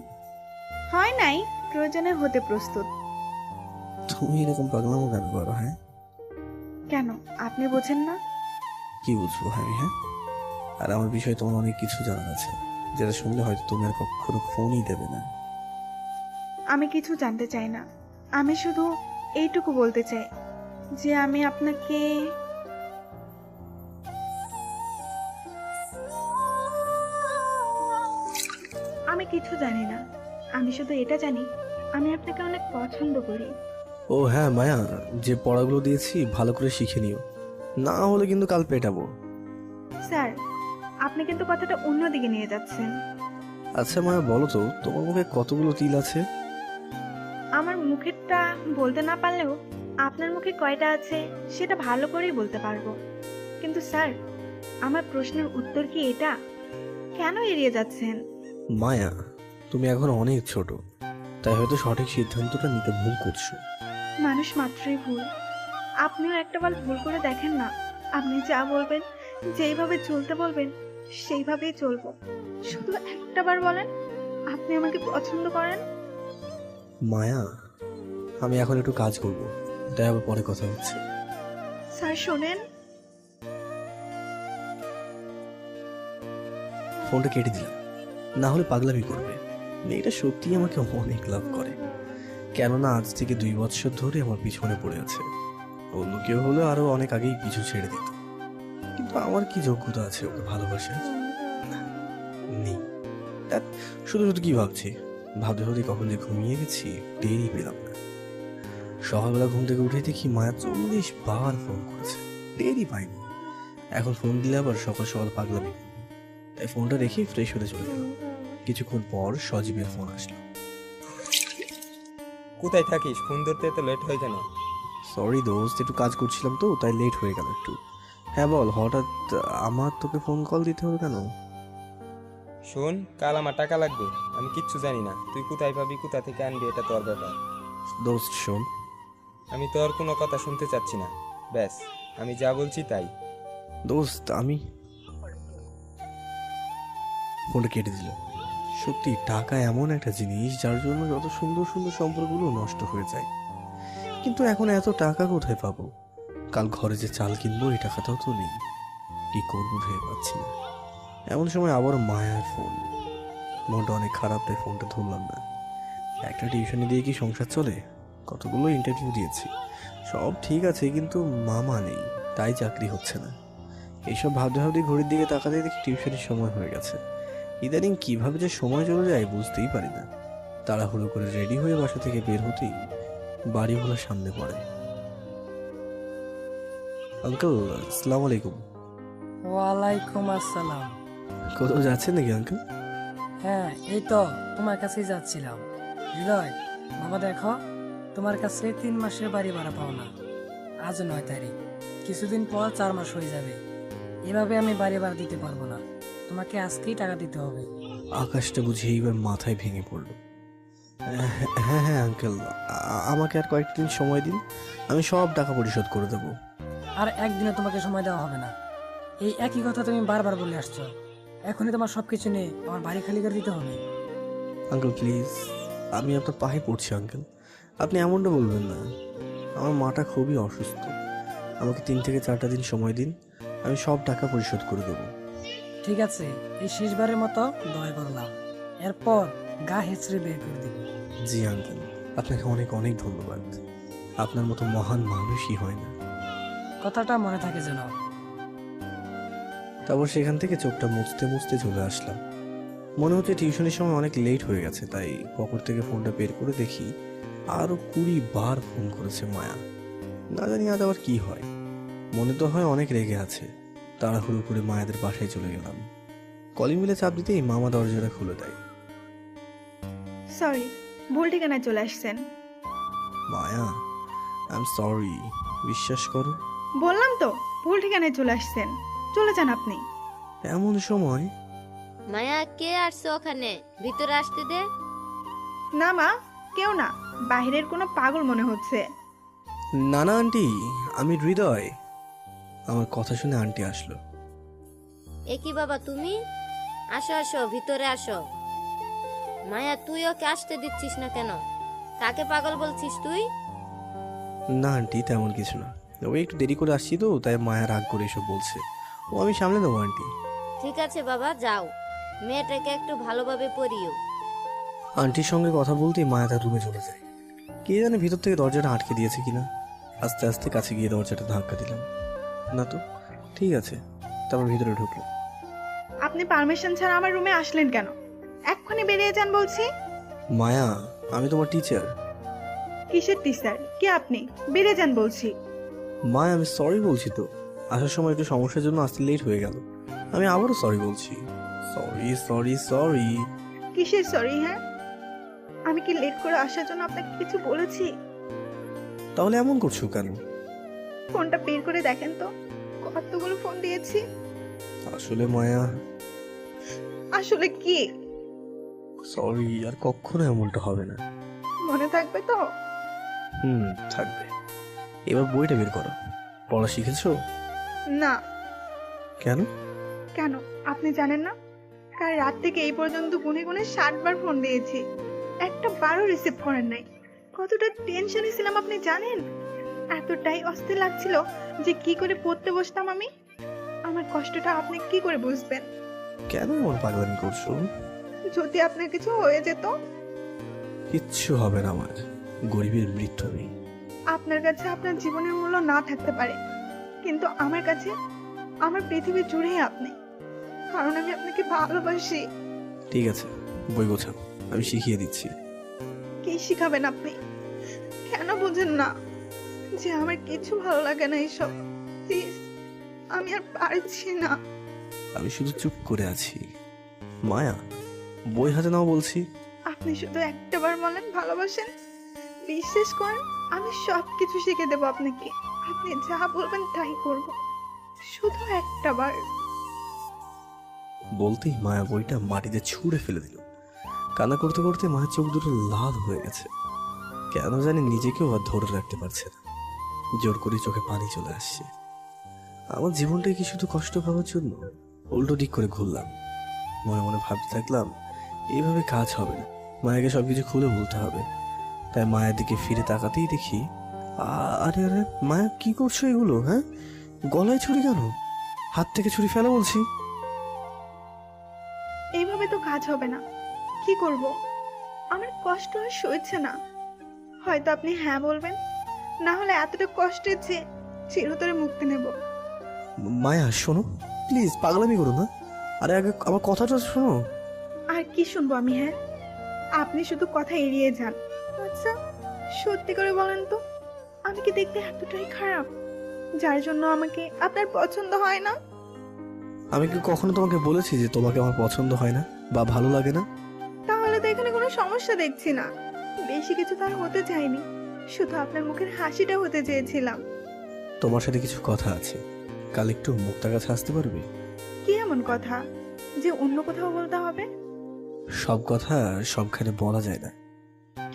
হয় নাই, প্রয়োজনে হতে প্রস্তুত। তুমি এরকম পাগলামো কেন করো? হ্যাঁ, কেন, আপনি বোঝেন না? কি বুঝবো আমি? হ্যাঁ, আর আমার বিষয়ে তোমার অনেক কিছু জানার আছে, যেটা শুনলে হয়তো তুমি আর কখনো ফোনই দেবে না। আমি কিছু জানতে চাই না, আমি শুধু এইটুকু বলতে চাই যে আমি আপনাকে আমি কিছু জানি না, আমি শুধু এটা জানি আমি আপনাকে অনেক পছন্দ করি। ও হ্যাঁ মায়া, যে পড়াগুলো দিয়েছি ভালো করে শিখে নিও, না হলে কিন্তু কাল পেটাবো। স্যার, আপনি কিন্তু কথাটা অন্যদিকে নিয়ে যাচ্ছেন। আচ্ছা মায়া, বলো তো তোমার মুখে কতগুলো তিল আছে? আমার মুখেরটা বলতে না পারলেও আপনার মুখে কয়টা আছে সেটা ভালো করেই বলতে পারবো। কিন্তু স্যার, আমার প্রশ্নের উত্তর কি এটা? কেন এড়িয়ে যাচ্ছেন? মায়া, তুমি এখন অনেক ছোট, তাই হয়তো সঠিক সিদ্ধান্তটা নিতে ভুল করছো। মানুষ মাত্রই ভুল। আপনিও একটাবার ভুল করে দেখেন না। আপনি যা বলবেন, যেইভাবে চলতে বলবেন সেইভাবেই চলবো। শুধু একটাবার বলেন আপনি আমাকে পছন্দ করেন। মায়া, আমি এখন একটু কাজ করব, তাই আবার পরে কথা হচ্ছে। স্যার শোনেন। ফোনটা কেটে দিলাম, না হলে পাগলামি করবে। মেয়েটা সত্যিই আমাকে অনেক লাভ করে, কেননা আজ থেকে 2 বছর ধরে আমার পিছনে পড়ে আছে। অন্য কেউ হলে আরো অনেক আগেই পিছু ছেড়ে দিত, কিন্তু আমার কি যোগ্যতা আছে ওকে ভালোবাসার? না, নেই। ধ্যাৎ, শুধু শুধু কি ভাবছি, ভাবতে ভাবতে কখন যে ঘুমিয়ে গেছি টেরই পেলাম না। সকালবেলা ঘুম থেকে উঠে দেখি মায়া 40 বার ফোন করেছে, টেরই পাইনি। এখন ফোন দিলে আবার সকাল সকাল পাগলামি করবে। তাই ফোনটা রেখে ফ্রেশ হতে চলে গেলাম। কিছুক্ষণ পর সজীবের ফোন আসলো। কোথায় থাকিস? ফোন ধরতে এত লেট হয় কেন? সরি দোস্ত, একটু কাজ করছিলাম তো তাই লেট হয়ে গেল একটু। হ্যাঁ বল, হঠাৎ আমার তোকে ফোন কল দিতে হলো কেন? শোন, কাল আমার টাকা লাগবে। আমি কিচ্ছু জানি না, তুই কোথায় পাবি, কোথা থেকে আনবি, এটা তোর ব্যাপার। দোস্ত শোন, আমি তোর কোনো কথা শুনতে চাচ্ছি না। ব্যাস, আমি যা বলছি তাই। দোস্ত আমি ফোনটা কেটে দিল। সত্যি টাকা এমন একটা জিনিস যার জন্য যত সুন্দর সুন্দর সম্পর্কগুলো নষ্ট হয়ে যায়। কিন্তু এখন এত টাকা কোথায় পাবো? কাল ঘরে যে চাল কিনবো এই টাকাটাও তো নেই। কি করবো ভেবে পাচ্ছি না। এমন সময় আবার মায়ের ফোন। মনটা অনেক খারাপ, তাই ফোনটা ধরলাম না। একটা টিউশনি দিয়ে কি সংসার চলে? কতগুলো ইন্টারভিউ দিয়েছি, সব ঠিক আছে, কিন্তু মামা নেই, তাই চাকরি হচ্ছে না। এইসব ভাবতে ভাবতে ঘড়ির দিকে তাকাতে দেখি টিউশনের সময় হয়ে গেছে। ইদানিং কিভাবে যে সময় চলে যায় বুঝতেই পারি না। তাড়াহুড়ো করে রেডি হয়ে বাসা থেকে বের হতেই বাড়িওয়ালার সামনে পড়ে। আঙ্কেল, আসসালামু আলাইকুম। ওয়ালাইকুম আসসালাম। কোথাও যাচ্ছেন নাকি আঙ্কেল? হ্যাঁ, এই তো তোমার কাছেই যাচ্ছিলাম। হৃদয়, বাবা দেখো। তোমার কাছে 3 মাসের বাড়ি ভাড়া পাও না। আজ 9 তারিখ, কিছুদিন পর 4 মাস হয়ে যাবে। এভাবে আমি বাড়ি ভাড়া দিতে পারবো না, তোমাকে আজকেই টাকা দিতে হবে। আকাশটা বুঝে এইবার মাথায় ভেঙে পড়ল। হ্যাঁ হ্যাঁ আঙ্কেল, আমাকে আর কয়েকদিন সময় দিন, আমি সব টাকা পরিশোধ করে দেবো। আর একদিনও তোমাকে সময় দেওয়া হবে না। এই একই কথা তুমি বারবার বলে আসছো। এখনই তোমার সবকিছু নিয়ে আমার বাড়ি খালি করে দিতে হবে। আঙ্কেল প্লিজ, আমি আপনার পায়ে পড়ছি আঙ্কেল, আপনি এমনটা বলবেন না। আমার মাটা খুবই অসুস্থ, আমাকে 3 থেকে 4টা দিন সময় দিন, আমি সব টাকা পরিশোধ করে দেবো। ঠিক আছে, এই শেষবারের মতো দয়া করলাম, এরপর গা হেঁচড়ে বের করে দিব। জি আঙ্কেল, আপনাকে অনেক অনেক ধন্যবাদ। আপনার মতো মহান মানুষই হয় না। কথাটা মনে থাকে যেন। তারপর সেখান থেকে চোখটা মুছতে মুছতে চলে আসলাম। মনে হচ্ছে টিউশনের সময় অনেক লেট হয়ে গেছে, তাই পকেট থেকে ফোনটা বের করে দেখি আরো 20 বার ফোন করেছে মায়া। না জানি আজ আবার কি হয়, মনে তো হয় অনেক রেগে আছে। তাড়াহুড়ো করে মায়াদের বাসায় চলে গেলাম। কলিং বেলে চাপ দিতেই মামা দরজাটা খুলে দেয়। সরি, ভুল ঠিকানায় চলে আসছেন। মায়া, আই এম সরি, বিশ্বাস করো। বললাম তো ভুল ঠিকানায় চলে আসছেন, চলে যান আপনি। এমন সময় মায়া, কে আসছে ওখানে? ভিতরে আসতে দে। না মা, কেউ না, বাইরের কোনো পাগল মনে হচ্ছে। নানা আন্টি, আমি হৃদয়। আমার কথা শুনে আন্টি আসলো। এ কি বাবা তুমি? আসো আসো, ভিতরে আসো। মায়া, তুই ওকে আসতে দিচ্ছিস না কেন? কাকে পাগল বলছিস তুই? না আন্টি, তেমন কিছু না, ওই একটু দেরি করে আসছি তো, তাই মায়া রাগ করে এসব বলছে। ও আমি সামলে দেবো আন্টি। ঠিক আছে বাবা, যাও, মেয়েটাকে একটু ভালোভাবে পড়িও। আন্টির সঙ্গে কথা বলতেই মায়া তার রুমে চলে যায়। কে জানে ভিতর থেকে দরজাটা আটকে দিয়েছে কিনা। আস্তে আস্তে কাছে গিয়ে দরজাটা ধাক্কা দিলাম। না তো, ঠিক আছে। তারপর ভিতরে ঢুকলো। আপনি পারমিশন ছাড়া আমার রুমে আসলেন কেন? এক্ষুনি বেরিয়ে যান বলছি। মায়া, আমি তোমার টিচার। কিসের টিচার? কে আপনি? বেরিয়ে যান বলছি। মায়া, আমি সরি বলছি তো, আসার সময় একটু সমস্যার জন্য আসতে লেট হয়ে গেল। আমি আবারও সরি বলছি। Sorry sorry sorry. কিসের সরি? হ্যাঁ, আমি কি লেট করে আসার জন্য আপনাকে কিছু বলেছি? তাহলে এমন করছো কেন? ফোনটা বের করে দেখেন তো, কতগুলো ফোন দিয়েছি। আসলে মায়া, আসলে কি? সরি, আর কখনো এমনটা হবে না। মনে থাকবে তো? থাকবে। এবার বইটা বের করো, পড়া শিখেছো? না। কেন? কেন আপনি জানেন না? কাল রাত থেকে এই পর্যন্ত গুনে গুনে 60 বার ফোন দিয়েছি, একটা বারও রিসিভ করেন নাই। কতটা টেনশনে ছিলাম আপনি জানেন? এতটাই অস্থির লাগছিল যে কি করে পড়তে বসতাম আমি। আমার কষ্টটা আপনি কি করে বুঝবেন? কেন এমন পাগলামি করছো? যদি আপনার কিছু হয়ে যেত? কিচ্ছু হবে না আমার, গরিবের মৃত্যু নেই। আপনার কাছে আপনার জীবনের মূল্য না থাকতে পারে, কিন্তু আমার কাছে আমার পৃথিবী জুড়েই আপনি, কারণ আমি আপনাকে ভালোবাসি। ঠিক আছে, বই গোছাও, আমি শিখিয়ে দিচ্ছি। কি শিখাবেন আপনি? কেন বুঝেন না যে আমার কিছু ভালো লাগে না এইসব? প্লিজ, আমি আর পারছি না। আমি শুধু চুপ করে আছি। মায়া, বই হাতে নাও বলছি। আপনি শুধু একটাবার বলেন ভালোবাসেন, বিশ্বাস করেন আমি সব কিছু শিখে দেবো আপনাকে। আপনি যা বলবেন তাই করব, শুধু একটাবার। বলতেই মায়া বইটা মাটিতে ছুঁড়ে ফেলে দিল। কান্না করতে করতে মায়ের চোখ দুটো লাল হয়ে গেছে। কেন জানি নিজেকেও আর ধরে রাখতে পারছে না, জোর করে চোখে পানি চলে আসছে। আমার জীবনটাই কি শুধু কষ্ট পাওয়ার জন্য? উল্টো দিক করে ঘুরলাম, মনে মনে ভাবতে থাকলাম এইভাবে কাজ হবে না, মায়াকে সবকিছু খুলে বলতে হবে। তাই মায়ের দিকে ফিরে তাকাতেই দেখি, আরে আরে মায়া, কি করছো এগুলো? হ্যাঁ, গলায় ছুরি কেন? হাত থেকে ছুরি ফেলা বলছি। এইভাবে তো কাজ হবে না। কি করব? আমার কষ্ট আর সইছে না। হয়তো আপনি হ্যাঁ বলবেন, না হলে এতটা কষ্টের যে চিরতরে মুক্তি নেব। মায়া শোনো, প্লিজ পাগলামি করো না। আরে আগে আমার কথাটা শোনো। আর কি শুনবো আমি? হ্যাঁ, আপনি শুধু কথা এড়িয়ে যান। আচ্ছা, সত্যি করে বলেন তো, আমি কি দেখতে এতটাই খারাপ যার জন্য আমাকে আপনার পছন্দ হয় না? আমি কি কখনো তোমাকে বলেছি যে তোমাকে আমার পছন্দ হয় না বা ভালো লাগে না? তাহলে তো এখানে কোনো সমস্যা দেখছি না। বেশি কিছু তার হতে চাইনি, শুধু একটাবার বলেন, শুধু আপনার মুখের হাসিটা হতে চেয়েছিলাম। তোমার সাথে কিছু কথা আছে, কাল একটু মুক্তার কাছে আসতে পারবে? কি এমন কথা যে অন্য কোথাও বলতে হবে? সব কথা সবখানে বলা যায় না।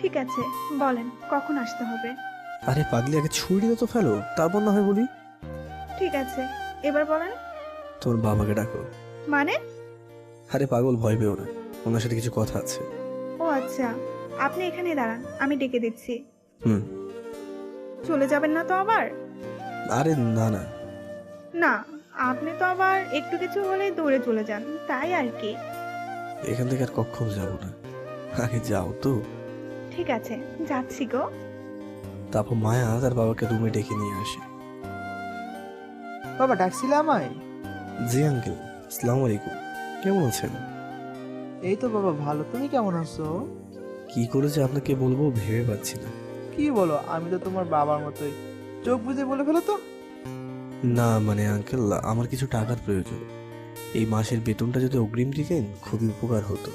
ঠিক আছে, বলেন কখন আসতে হবে। আরে পাগলি, আগে ছুরিটা তো ফেলো, তারপর না হয় বলি। ঠিক আছে, এবার বলেন। তোর বাবাকে ডাকো। মানে? আরে পাগল, ভয় পেও না, ওনার সাথে কিছু কথা আছে। ও আচ্ছা, আপনি এখানেই দাঁড়ান, আমি ডেকে দিচ্ছি। হুম। চলে যাবেন না তো আবার? আরে না না, না, আপনি তো আবার একটু কিছু হলেই দৌড়ে চলে যান, তাই আর কি। এখান থেকে আর কখনো যাবো না, আগে যাও তো। ঠিক আছে, যাচ্ছি গো। তারপর মায়া তার বাবাকে রুমে ডেকে নিয়ে আসে। বাবা ডাকছিলে আমায়? জি আঙ্কেল, আসসালামু আলাইকুম, কেমন আছেন? এই তো বাবা ভালো, তুমি কেমন আছো? কি করে যে আপনাকে বলবো ভেবে পাচ্ছি না। কি বলো, আমি তো তোমার বাবার মতোই, চোখ বুজে বলে ফেলো তো। না মানে আঙ্কেল, আমার কিছু টাকার প্রয়োজন, এই মাসের বেতনটা যদি অগ্রিম দিতেন খুবই উপকার হতো।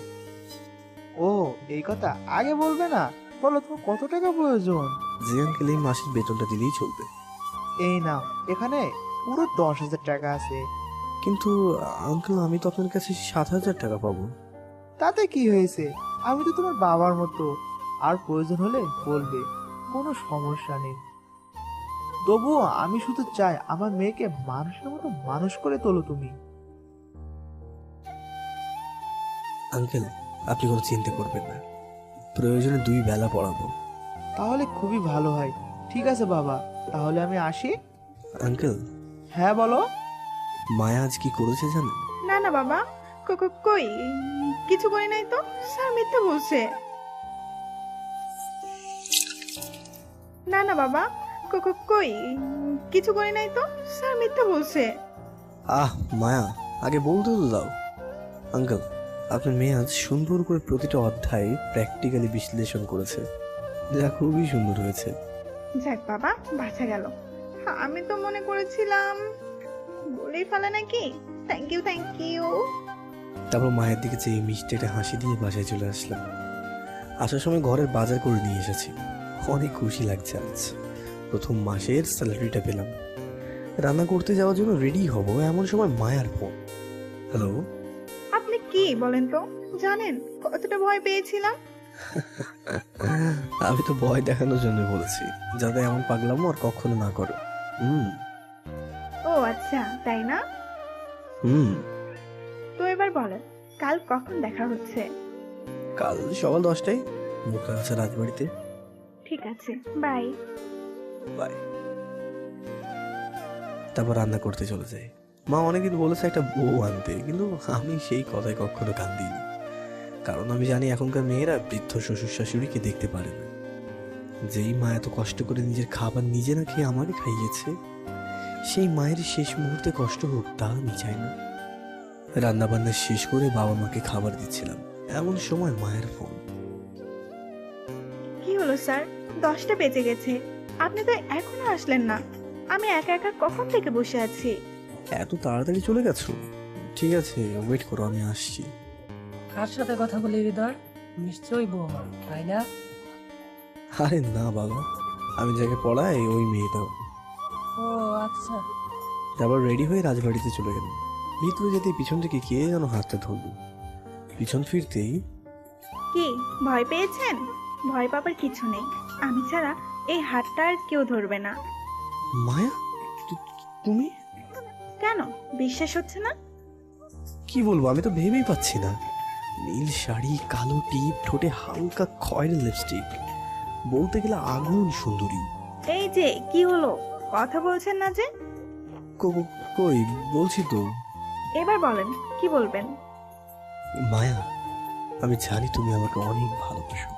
ও এই কথা আগে বলবে না? বলো তোমার কত টাকা প্রয়োজন? জি আঙ্কেল, এই মাসের বেতনটা দিলেই চলবে। এই নাও, এখানে পুরো 10,000 টাকা আছে। কিন্তু আঙ্কেল, আমি তো আপনার কাছে 7,000 টাকা পাবো। তাতে কি হয়েছে, আমি তো তোমার বাবার মতো, আর প্রয়োজন হলে বলবে, কোনো সমস্যা নেই। তবুও আমি শুধু চাই আমার মেয়েকে মানুষের মতো মানুষ করে তোলো তুমি। আঙ্কেল, আপনি কোনো চিন্তা করবেন না, প্রয়োজনে 2 বেলা পড়াবো। তাহলে খুবই ভালো হয়। ঠিক আছে বাবা, তাহলে আমি আসি। আঙ্কেল, হ্যাঁ বলো। মায়া আজ কি করেছে জানেন? না না বাবা, কই কিছু করি নাই তো, স্যার মিথ্যা বলছে। না না বাবা, কই কিছু করি নাই তো, স্যার মিথ্যা বলছে। আহ মায়া, আগে বলতে তো দাও। আঙ্কেল, আপনার মেয়ে আজ সুন্দর করে প্রতিটা অধ্যায় প্র্যাকটিক্যালি বিশ্লেষণ করেছে, যা খুবই সুন্দর হয়েছে। যাক বাবা, বাঁচা গেল। আমি তো মনে করেছিলাম বলেই ফেলে নাকি। Thank you, thank you. তারপর মায়ের দিকে চেয়ে মিষ্টি একটা হাসি দিয়ে বাসায় চলে আসলাম। আসার সময় ঘরের বাজার করে নিয়ে এসেছি, অনেক খুশি লাগছে আজ প্রথম মাসের স্যালারিটা পেলাম। রান্না করতে যাওয়ার জন্য রেডি হব, এমন সময় মায়ার ফোন। হ্যালো। আপনি কি বলেন তো, জানেন কতটা ভয় পেয়েছিলাম? আমি তো ভয় দেখানোর জন্য বলেছি, যাতে এমন পাগলামো আর কখনো না করো। হুম ও আচ্ছা, তাই না? হুম। তো এবার বলেন, কাল কখন দেখা হচ্ছে? কাল সকাল 10টায় মুখা আছে রাজবাড়িতে। ঠিক আছে, বাই। বাই। তারপর রান্না করতে চলে যাই। মা অনেকদিন বলেছে একটা বউ আনতে, কিন্তু আমি সেই কথায় কখনো কান দিইনি, কারণ আমি জানি এখনকার মেয়েরা বৃদ্ধ শ্বশুর শাশুড়িকে দেখতে পারে না। যেই মা এত কষ্ট করে নিজের খাবার নিজে না খেয়ে আমাকে খাইয়েছে, সেই মায়ের শেষ মুহূর্তে কষ্ট হোক তা আমি চাই না। রান্না বান্না শেষ করে বাবা মাকে খাবার দিচ্ছিলাম, এমন সময় মায়ের ফোন। কি হলো স্যার, 10টা বেজে গেছে, আপনি তো এখনো আসলেন না। আমি একা একা কখন থেকে বসে আছি। এত তাড়াতাড়ি চলে গেছো? ঠিক আছে, ওয়েট করো, আমি আসছি। কার সাথে কথা বলি হৃদয়? নিশ্চয়ই বৌমা, তাই না? আরে না বাবা, আমি যাকে পড়াই ওই মেয়েটা। ও আচ্ছা। তারপর রেডি হয়ে রাজবাড়িতে চলে গেলাম। ভিতরে যেতে পিছন থেকে কে যেন হাতটা ধরল। পিছন ফিরতেই কি ভয় পেয়েছেন? ভয় পাবার কিছু নেই, আমি ছাড়া এই হাতটা আর কেউ ধরবে না। মায়া, তুমি? কেন বিশ্বাস হচ্ছে না? কি বলবো, আমি তো ভেবেই পাচ্ছি না। নীল শাড়ি, কালো টিপ, ঠোঁটে হালকা খয়েরি লিপস্টিক, বলতে গেলে আগুন সুন্দরী। এই যে কি হলো, কথা বলছেন না যে? কই বলছি তো। এবার বলেন, কি বলবেন? মায়া, আমি জানি তুমি আমাকে অনেক ভালোবাসো,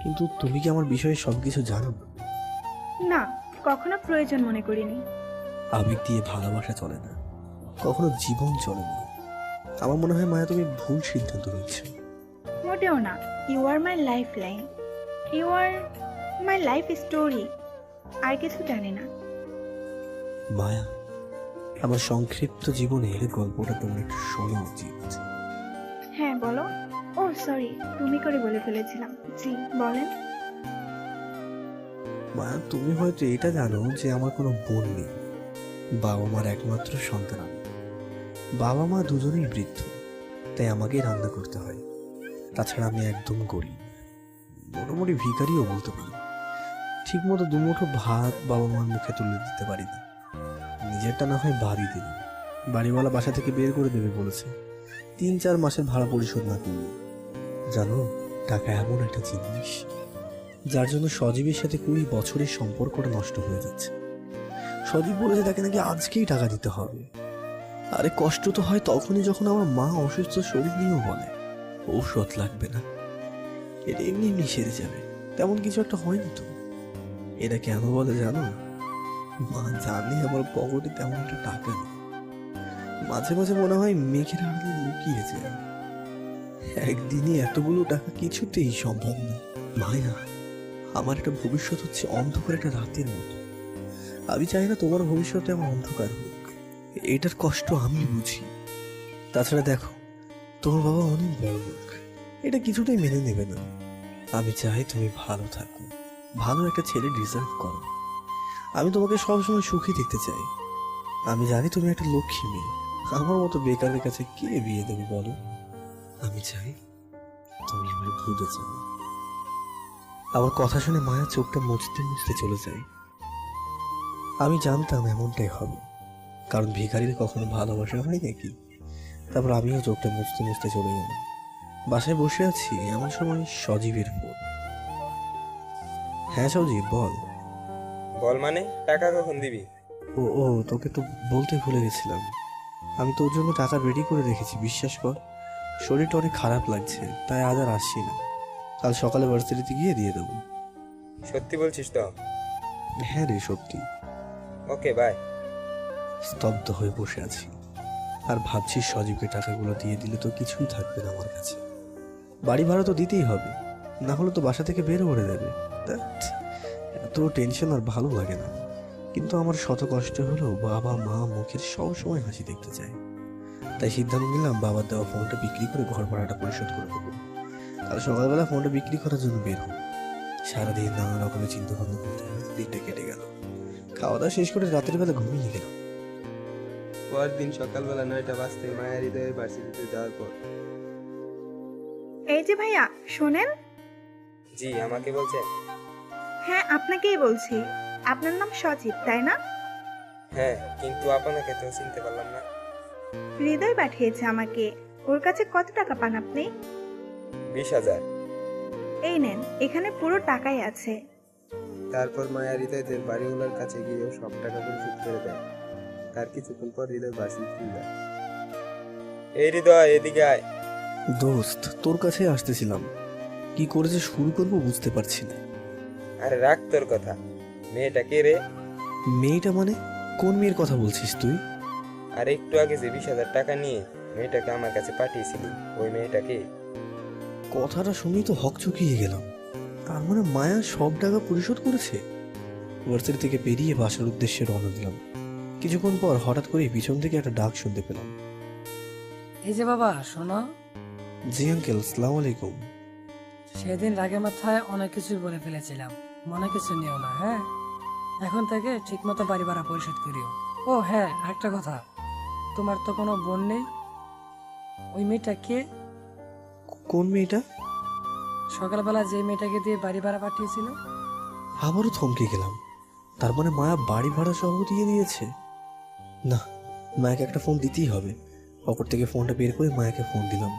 কিন্তু তুমি কি আমার বিষয়ে সবকিছু জানো? না, কখনো প্রয়োজন মনে করিনি। আবেগ দিয়ে ভালোবাসা চলে না, কখনো জীবন চলে না। আমার মনে হয় মায়া, তুমি ভুল সিদ্ধান্ত নিচ্ছ। মোটেও না, you are my life line, you are my life story, আর কিছু জানি না। মায়া, আমার সংক্ষিপ্ত জীবনের গল্পটা তোমার একটু শোনা উচিত। হ্যাঁ বলো। ও সরি, তুমি করে বলে ফেলেছিলাম। জি বলেন। মায়া, তুমি হয়তো এটা জানো যে আমার কোনো বোন নেই। বাবা মার একমাত্র সন্তান আমি। বাবা মা দুজনেই বৃদ্ধ, তাই আমাকেই রান্না করতে হয়। তাছাড়া আমি একদম গরিব, মোটামুটি ভিখারিও বলতে পারি। ঠিক মতো দুমুঠো ভাত বাবা মার মুখে তুলে দিতে পারি না। নিজেরটা না হয় বাড়ি দিল, বাড়িওয়ালা বাসা থেকে বের করে দেবে বলেছে 3-4 মাসের ভাড়া পরিশোধ না করলে। জানো, টাকা এমন একটা জিনিস যার জন্য সজীবের সাথে 20 বছরের সম্পর্কটা নষ্ট হয়ে যাচ্ছে। সজীব বলেছে তাকে নাকি আজকেই টাকা দিতে হবে। আরে কষ্ট তো হয় তখনই যখন আমার মা অসুস্থ শরীর নিয়েও বলে ঔষধ লাগবে না, এটা এমনি এমনি সেরে যাবে। তেমন কিছু একটা হয়নি তো। এটা কেন বলে জানো? মা জানে আমার পকেটে তেমন একটা টাকা নেই। মাঝে মাঝে মনে হয় মেঘের আড়ালে লুকিয়ে যায়। একদিনে এতগুলো টাকা কিছুতেই সম্ভব না। মায়া, আমার একটা ভবিষ্যৎ হচ্ছে অন্ধকার একটা রাতের মতো। আমি চাই না তোমার ভবিষ্যতে আমার অন্ধকার হোক। এটার কষ্ট আমি বুঝি। তাছাড়া দেখো, তোমার বাবা অনেক বড় লোক, এটা কিছুতেই মেনে নেবে না। আমি চাই তুমি ভালো থাকো, ভালো একটা ছেলে ডিজার্ভ করো। আমি তোমাকে সবসময় সুখী দেখতে চাই। আমি জানি তুমি একটা লক্ষ্মী মেয়ে। আমার মতো বেকারের কাছে কে বিয়ে দেবে বলো? আমি চাই তুমি আমার ভুলে যাও। আমার কথা শুনে মায়া চোখটা মুছতে মুছতে চলে যায়। আমি জানতাম এমনটাই হবে, কারণ ভিখারির কখনো ভালোবাসা হয় নাকি। তারপর আমিও চোখটা মুছতে মুছতে চলে গেলাম। বাসায় বসে আছি, এমন সময় সজীবের ফোন। হ্যাঁ সজীব, বল। বল মানে, টাকা কখন দিবি? ও ও তোকে তো বলতে ভুলে গেছিলাম। আমি তোর জন্য টাকা রেডি করে রেখেছি, বিশ্বাস কর। শরীরটা অনেক খারাপ লাগছে, তাই আজ আর আসছি না। কাল সকালে ভার্সিটিতে গিয়ে দিয়ে দেবো। সত্যি বলছিস তো? হ্যাঁ রে, সত্যি। ওকে, বাই। স্তব্ধ হয়ে বসে আছি আর ভাবছি সজীবকে টাকাগুলো দিয়ে দিলে তো কিছুই থাকবে না আমার কাছে। বাড়ি ভাড়া তো দিতেই হবে, না হলে তো বাসা থেকে বের করে দেবে। ধ্যাৎ, এত টেনশন আর ভালো লাগে না। কিন্তু আমার শত কষ্ট হলেও বাবা মা মুখের সব সময় হাসি দেখতে চায়। তাই সিদ্ধান্ত নিলাম বাবার দেওয়া ফোনটা বিক্রি করে ঘর ভাড়াটা পরিশোধ করে দেবো। কাল সকালবেলা ফোনটা বিক্রি করার জন্য বের হব। সারাদিন নানা রকমের চিন্তা ভাবনা করতে দিনটা কেটে গেল। খাওয়া দাওয়া শেষ করে রাতের বেলা ঘুমিয়ে গেলাম। পরদিন সকালবেলা 9টা বাজতে মায়া হৃদয়ে ভার্সিটিতে যাওয়ার পর। এই যে ভাইয়া, শোনেন। জি, আমাকে বলছে? হ্যাঁ, আপনাকেই বলছি। আপনার নাম সজীব, তাই না? হ্যাঁ, কিন্তু আপনাকে তো চিনতে পারলাম না। হৃদয় পাঠিয়েছে আমাকে। ওর কাছে কত টাকা পান আপনি? 20,000। এই নেন, এখানে পুরো টাকাই আছে। তারপর মায়া হৃদয়দের বাড়িওয়ালার কাছে গিয়ে সব টাকা পরিশোধ করে দেয়। তার কিছুক্ষণ পর হৃদয় ভার্সিটিতে যায়। এই হৃদয়, এদিকে আয়। দোস্ত, তোর কাছে আসতেছিলাম। কি করে যে শুরু করবো বুঝতে পারছি না। আরে রাখ তোর কথা। মেয়েটা কে রে? মেয়েটা মানে? কোন মেয়ের কথা বলছিস তুই? আর একটু আগে যে 20,000 টাকা নিয়ে মেয়েটাকে আমার কাছে পাঠিয়েছিলি, ওই মেয়েটাকে? কথাটা শুনেই তো হকচকিয়ে গেলাম। তার মানে মায়া সব টাকা পরিশোধ করেছে। ভার্সিটি থেকে বেরিয়ে বাসার উদ্দেশ্যে রওনা দিলাম। কিছুক্ষণ পর হঠাৎ করে পিছন থেকে একটা ডাক শুনতে পেলাম। এই যে বাবা, শোনো। জি আঙ্কেল, আসসালামু আলাইকুম। সেদিন রাগের মাথায় অনেক কিছুই বলে ফেলেছিলাম, মনে কিছু নিও না। হ্যাঁ, এখন থেকে ঠিক মতো বাড়ি ভাড়া পরিশোধ করিও। ও হ্যাঁ, আরেকটা কথা, তোমার তো কোনো বোন নেই। ওই মেয়েটা কে? কোন মেয়েটা? সকালবেলা যে মেয়েটাকে দিয়ে বাড়ি ভাড়া পাঠিয়েছিল। আবারও থমকে গেলাম। তার মানে মায়া বাড়ি ভাড়া সহ দিয়ে দিয়েছে। না, মায়াকে একটা ফোন দিতেই হবে। পকেট থেকে ফোনটা বের করে মায়াকে ফোন দিলাম।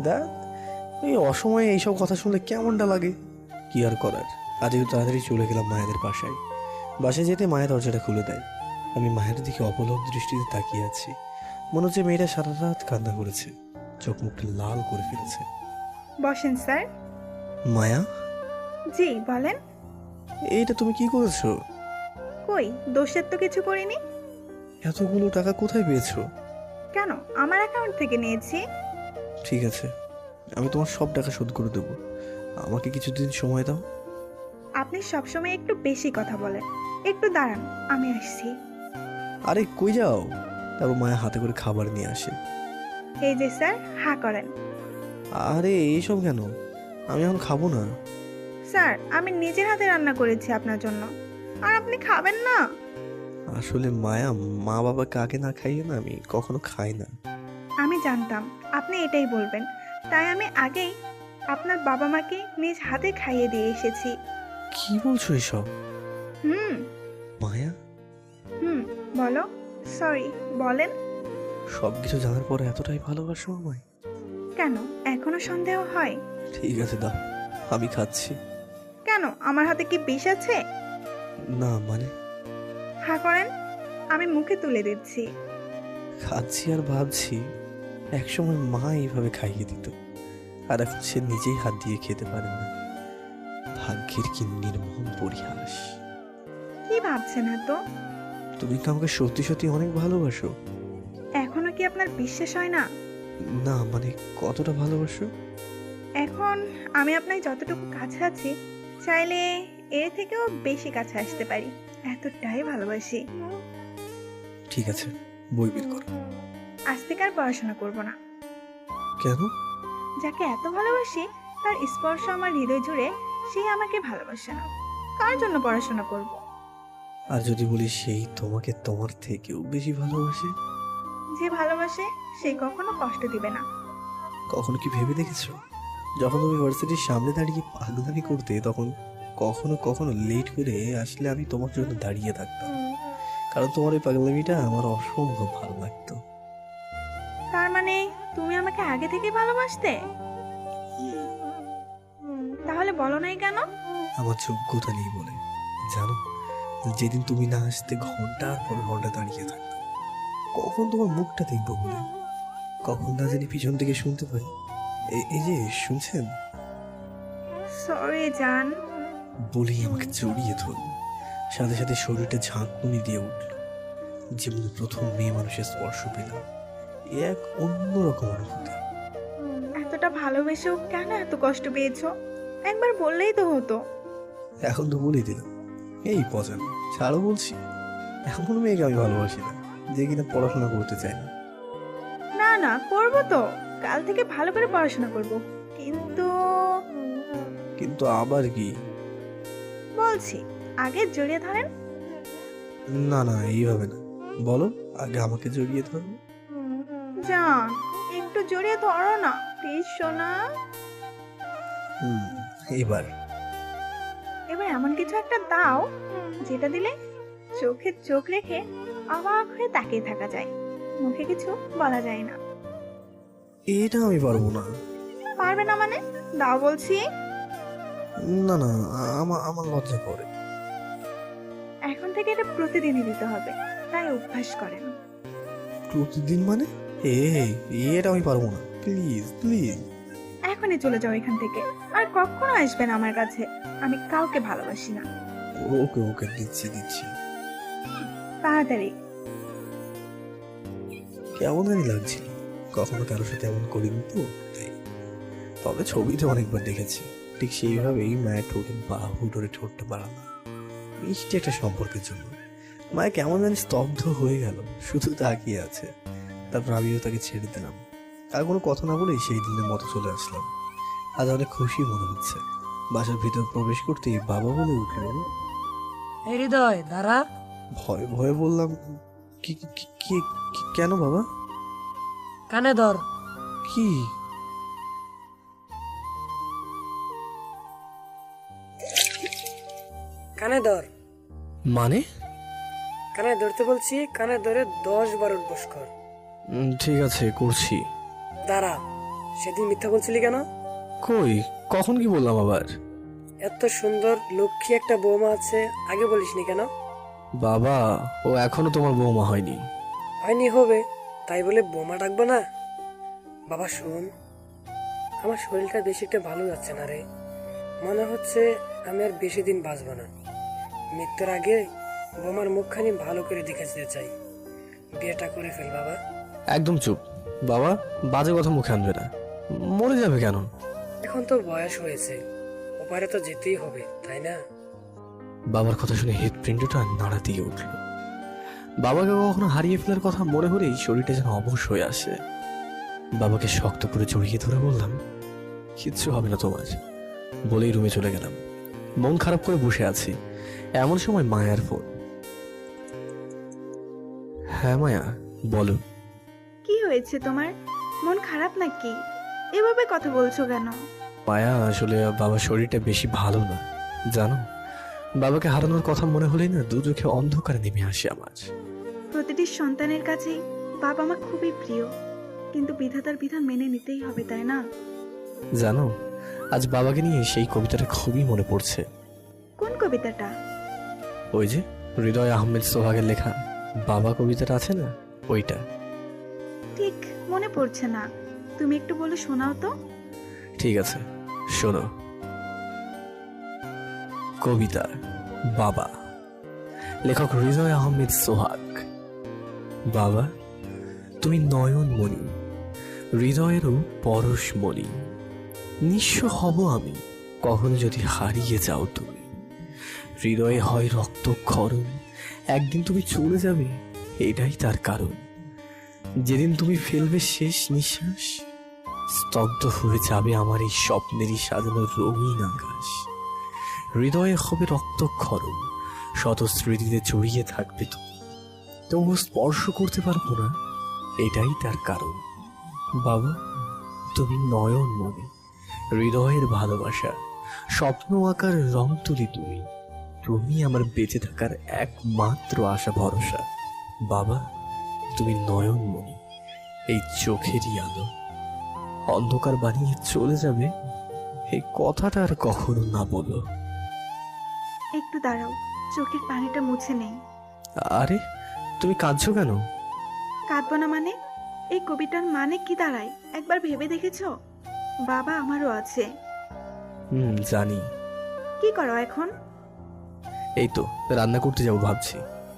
দেখ, এই অসময়ে এইসব কথা শুনলে কেমনটা লাগে। কি আর করার, আজকে তাড়াতাড়ি চলে গেলাম মায়েদের বাসায়। বাসায় যেতে মায়া দরজাটা খুলে দেয়। আমি মায়ের দিকে অপলক দৃষ্টিতে তাকিয়ে আছি। মনে হচ্ছে মেয়েটা সারা রাত কান্না করেছে, চোখ মুখটা লাল করে ফেলেছে। বসেন স্যার। মায়া, জি বলেন। এইটা তুমি কি করেছো? কই, দোষের তো কিছু করিনি। এতগুলো টাকা কোথায় পেয়েছো? কেন, আমার অ্যাকাউন্ট থেকে নিয়েছি। ঠিক আছে, আমি তোমার সব টাকা শোধ করে দেবো। আমাকে কিছুদিন সময় দাও। আপনি সবসময় একটু বেশি কথা বলেন। একটু দাঁড়ান, আমি আসছি। আরে কই যাও? তারপর মায়া হাতে করে খাবার নিয়ে আসে। এই যে স্যার, হা করেন। আরে এইসব কেন? আমি এখন খাবো না। স্যার, আমি নিজের হাতে রান্না করেছি আপনার জন্য, আর আপনি খাবেন না? আসলে মায়া, মা বাবা কাকে না খাইয়ে না আমি কখনো খাই না। আমি জানতাম আপনি এটাই বলবেন, তাই আমি আগেই আপনার বাবা মাকে নিজ হাতে খাইয়ে দিয়ে এসেছি। কি বলছো এসব? হুম মায়া, হুম বলো। সরি, বলেন। সবকিছু জানার পরে এতটাই ভালোবাসো আমায়? কেন, এখনো সন্দেহ হয়? ঠিক আছে, দাও, আমি খাচ্ছি। কেন, আমার হাতে কি বিষ আছে? না মানে, হা করেন, আমি মুখে তুলে দিচ্ছি। খাচ্ছি আর ভাবছি একসময় মা এইভাবে খাইয়ে দিত, আর এখন সে নিজেই হাত দিয়ে খেতে পারে না। ভাগ্যের কি নির্মম পরিহাস। কি ভাবছেন এত? তুমি কি আমাকে সত্যি সত্যি অনেক ভালোবাসো? এখনো কি আপনার বিশ্বাস হয় না? না মানে, কতটা ভালোবাসো? এখন আমি আপনার যতটুকু কাছে আছি, চাইলে এর থেকেও বেশি কাছে আসতে পারি, এতটাই ভালোবাসি। ঠিক আছে, বই বের করো। আজ থেকে আর পড়াশোনা করব না। কেন? যাকে এত ভালোবাসি তার স্পর্শ আমার হৃদয় জুড়ে, সে আমাকে ভালোবাসে না, কার জন্য পড়াশোনা করব? আর যদি বলি সেই তোমাকে তোমার থেকেও বেশি ভালোবাসে? যে ভালোবাসে সে কখনো কষ্ট দিবে না। কখনো কি ভেবে দেখেছো, যখন তুমি ভার্সিটির সামনে দাঁড়িয়ে পাগলামি করতে, তখন কখনো কখনো লেট করে আসলে আমি তোমার জন্য দাঁড়িয়ে থাকতাম, কারণ তোমার এই পাগলামিটা আমার অসম্ভব ভালো লাগতো। তার মানে তুমি আমাকে আগে থেকে ভালোবাসতে? তাহলে বলো নাই কেন? আমার যোগ্যতা নেই বলে। জানো, যেদিন তুমি না আসতে ঘন্টার পর ঘন্টা দাঁড়িয়ে থাকতাম, কখন তোমার মুখটা দেখবো বলে। কখন না জানি পিছন থেকে শুনতে পাই, এই যে শুনছেন, সরি জান। বলেই আমাকে জড়িয়ে ধরল, সাথে সাথে শরীরটা ঝাঁকুনি দিয়ে উঠল। জীবনে প্রথম মেয়ে মানুষের স্পর্শ পেলাম, এ এক অন্যরকম অনুভূতি। এতটা ভালোবেসেও কেন এত কষ্ট পেয়েছো? একবার বললেই তো হতো। এখন তো বলেই দিলাম, এই পচান ছাড়ো বলছি। এমন মেয়েকে আমি ভালোবাসি না যে কিনা পড়াশোনা করতে চায় না। না না, করবো তো, কাল থেকে ভালো করে পড়াশোনা করব, কিন্তু কিন্তু আবার কি? বলছি, আগে জড়িয়ে ধরেন। না না, এইভাবে না, বলো আগে আমাকে জড়িয়ে ধরো। জান, একটু জড়িয়ে ধরো না প্লিজ সোনা। এবার এবার এমন কিছু একটা দাও যেটা দিলে চোখে চোখ রেখে অবাক হয়ে তাকিয়ে থাকা যায়, মুখে কিছু বলা যায় না। এটা আমি পারবো না। পারবে না মানে? দাও বলছি। না না, আমার লজ্জা করে। এখন থেকে এটা প্রতিদিনই দিতে হবে, তাই অভ্যাস করেন। প্রতিদিন মানে? এটা আমি পারবো না, প্লিজ প্লিজ। এখনই চলে যাও এখান থেকে, আর কখনো আসবে না আমার কাছে, আমি কাউকে ভালোবাসি না। ওকে ওকে, দিচ্ছি দিচ্ছি। তাড়াতাড়ি। কেমন জানি লাগছিল, কখনো কারোর সাথে এমন করিনি তো, তাই। তবে ছবিতে অনেকবার দেখেছি, ঠিক সেইভাবেই মায়ের ঠোঁটের বাহু ধরে ঠোঁটটা বাড়ানো, মিষ্টি একটা সম্পর্কের জন্য। মায়া কেমন জানি স্তব্ধ হয়ে গেল, শুধু তাকিয়ে আছে। তারপর আমিও তাকে ছেড়ে দিলাম, আর কোনো কথা না বলেই সেই দিনের মতো চলে আসলাম। আজ অনেক খুশি মনে হচ্ছে। বাসার ভিতর প্রবেশ করতেই বাবা বলে উঠল, এই হৃদয় দাঁড়া। ভয়ে ভয়ে বললাম, কি কি- কি- কি- কেন বাবা? কানে ধর। কি? কানে ধর। মানে? কানে ধরতে বলছি, কানে ধরে 10 বার উঠবস কর। ঠিক আছে, করছি। দাঁড়া, সেদিন মিথ্যা বলছিলি কেন? কই, কখন কি বললাম আবার? এত সুন্দর লক্ষ্মী একটা বৌমা আছে, আগে বলিসনি কেন? বাবা, ও এখনো তোমার বৌমা হয়নি। হয়নি, হবে, তাই বলে বৌমা ডাকবো না? বাবা শোন, আমার শরীরটা বেশি একটা ভালো যাচ্ছে না রে। মনে হচ্ছে আমি আর বেশি দিন বাঁচবো না। মৃত্যুর আগে বৌমার মুখখানি ভালো করে দেখে যেতে চাই। বিয়েটা করে ফেল বাবা। একদম চুপ বাবা, বাজে কথা মুখে আনবে না। মরে যাবে কেন? এখন তো বয়স হয়েছে, ওপারে তো যেতেই হবে, তাই না? বাবার কথা শুনে হৃৎপিণ্ডটা নাড়া দিয়ে উঠল। বাবাকে কখনো হারিয়ে ফেলার কথা মনে হলেই শরীরটা যেন অবশ হয়ে আসে। বাবাকে শক্ত করে জড়িয়ে ধরে বললাম, কিচ্ছু হবে না তোমার, বলেই রুমে চলে গেলাম। মন খারাপ করে বসে আছি, এমন সময় মায়ার ফোন। হ্যাঁ মায়া, বলো। কি হয়েছে তোমার? মন খারাপ নাকি? এভাবে কথা বলছো কেন? মায়া, আসলে বাবার শরীরটা বেশি ভালো না, জানো। বাবাকে হারানোর কথা মনে হলেই না দু চোখে অন্ধকারে নেমে আসে আমার। প্রতিটি সন্তানের কাছেই বাবা মা খুবই প্রিয়, কিন্তু বিধাতার বিধান মেনে নিতেই হবে, তাই না? জানো, আজ বাবাকে নিয়ে সেই কবিতাটা খুবই মনে পড়ছে। কোন কবিতাটা? ওই যে হৃদয় আহমেদ সোহাগের লেখা বাবা কবিতাটা আছে না, ওইটা। ঠিক মনে পড়ছে না, তুমি একটু বলে শোনাও তো। ঠিক আছে, শোনো। কবিতা বাবা, লেখক হৃদয় আহমেদ সোহাগ। বাবা, তুমি নয়নমণি, হৃদয়েরও পরশমণি। নিঃস্ব হব আমি কখনো যদি হারিয়ে যাও তুমি। হৃদয়ে হয় রক্তক্ষরণ, একদিন তুমি চলে যাবে, এটাই তার কারণ। যেদিন তুমি ফেলবে শেষ নিঃশ্বাস, স্তব্ধ হয়ে যাবে আমার এই স্বপ্নেরই সাজানো রঙিন আকাশ। হৃদয়ে হবে রক্তক্ষরণ, শত স্মৃতিতে জড়িয়ে থাকবে তুমি। তবু স্পর্শ করতে পারবো না, এটাই তার কারণ। বাবা, তুমি নয়নমণি, হৃদয়ের ভালোবাসা, স্বপ্ন আঁকার রং তুলি তুমি। তুমি আমার বেঁচে থাকার একমাত্র আশা ভরসা। বাবা, তুমি নয়নমণি, এই চোখেরই আলো। অন্ধকার বানিয়ে চলে যাবে, এই কথাটা আর কখনো না বলো। একটু দাঁড়াও, চোখের পানিটা মুছে নেই। আরে, তুমি কাঁদছো কেন? কাঁদবো না মানে? এই কবিতার মানে কি দাঁড়ায় একবার ভেবে দেখেছো? বাবা আমারও আছে। জানি। কি করো এখন? এই তো রান্না করতে যাবো ভাবছি,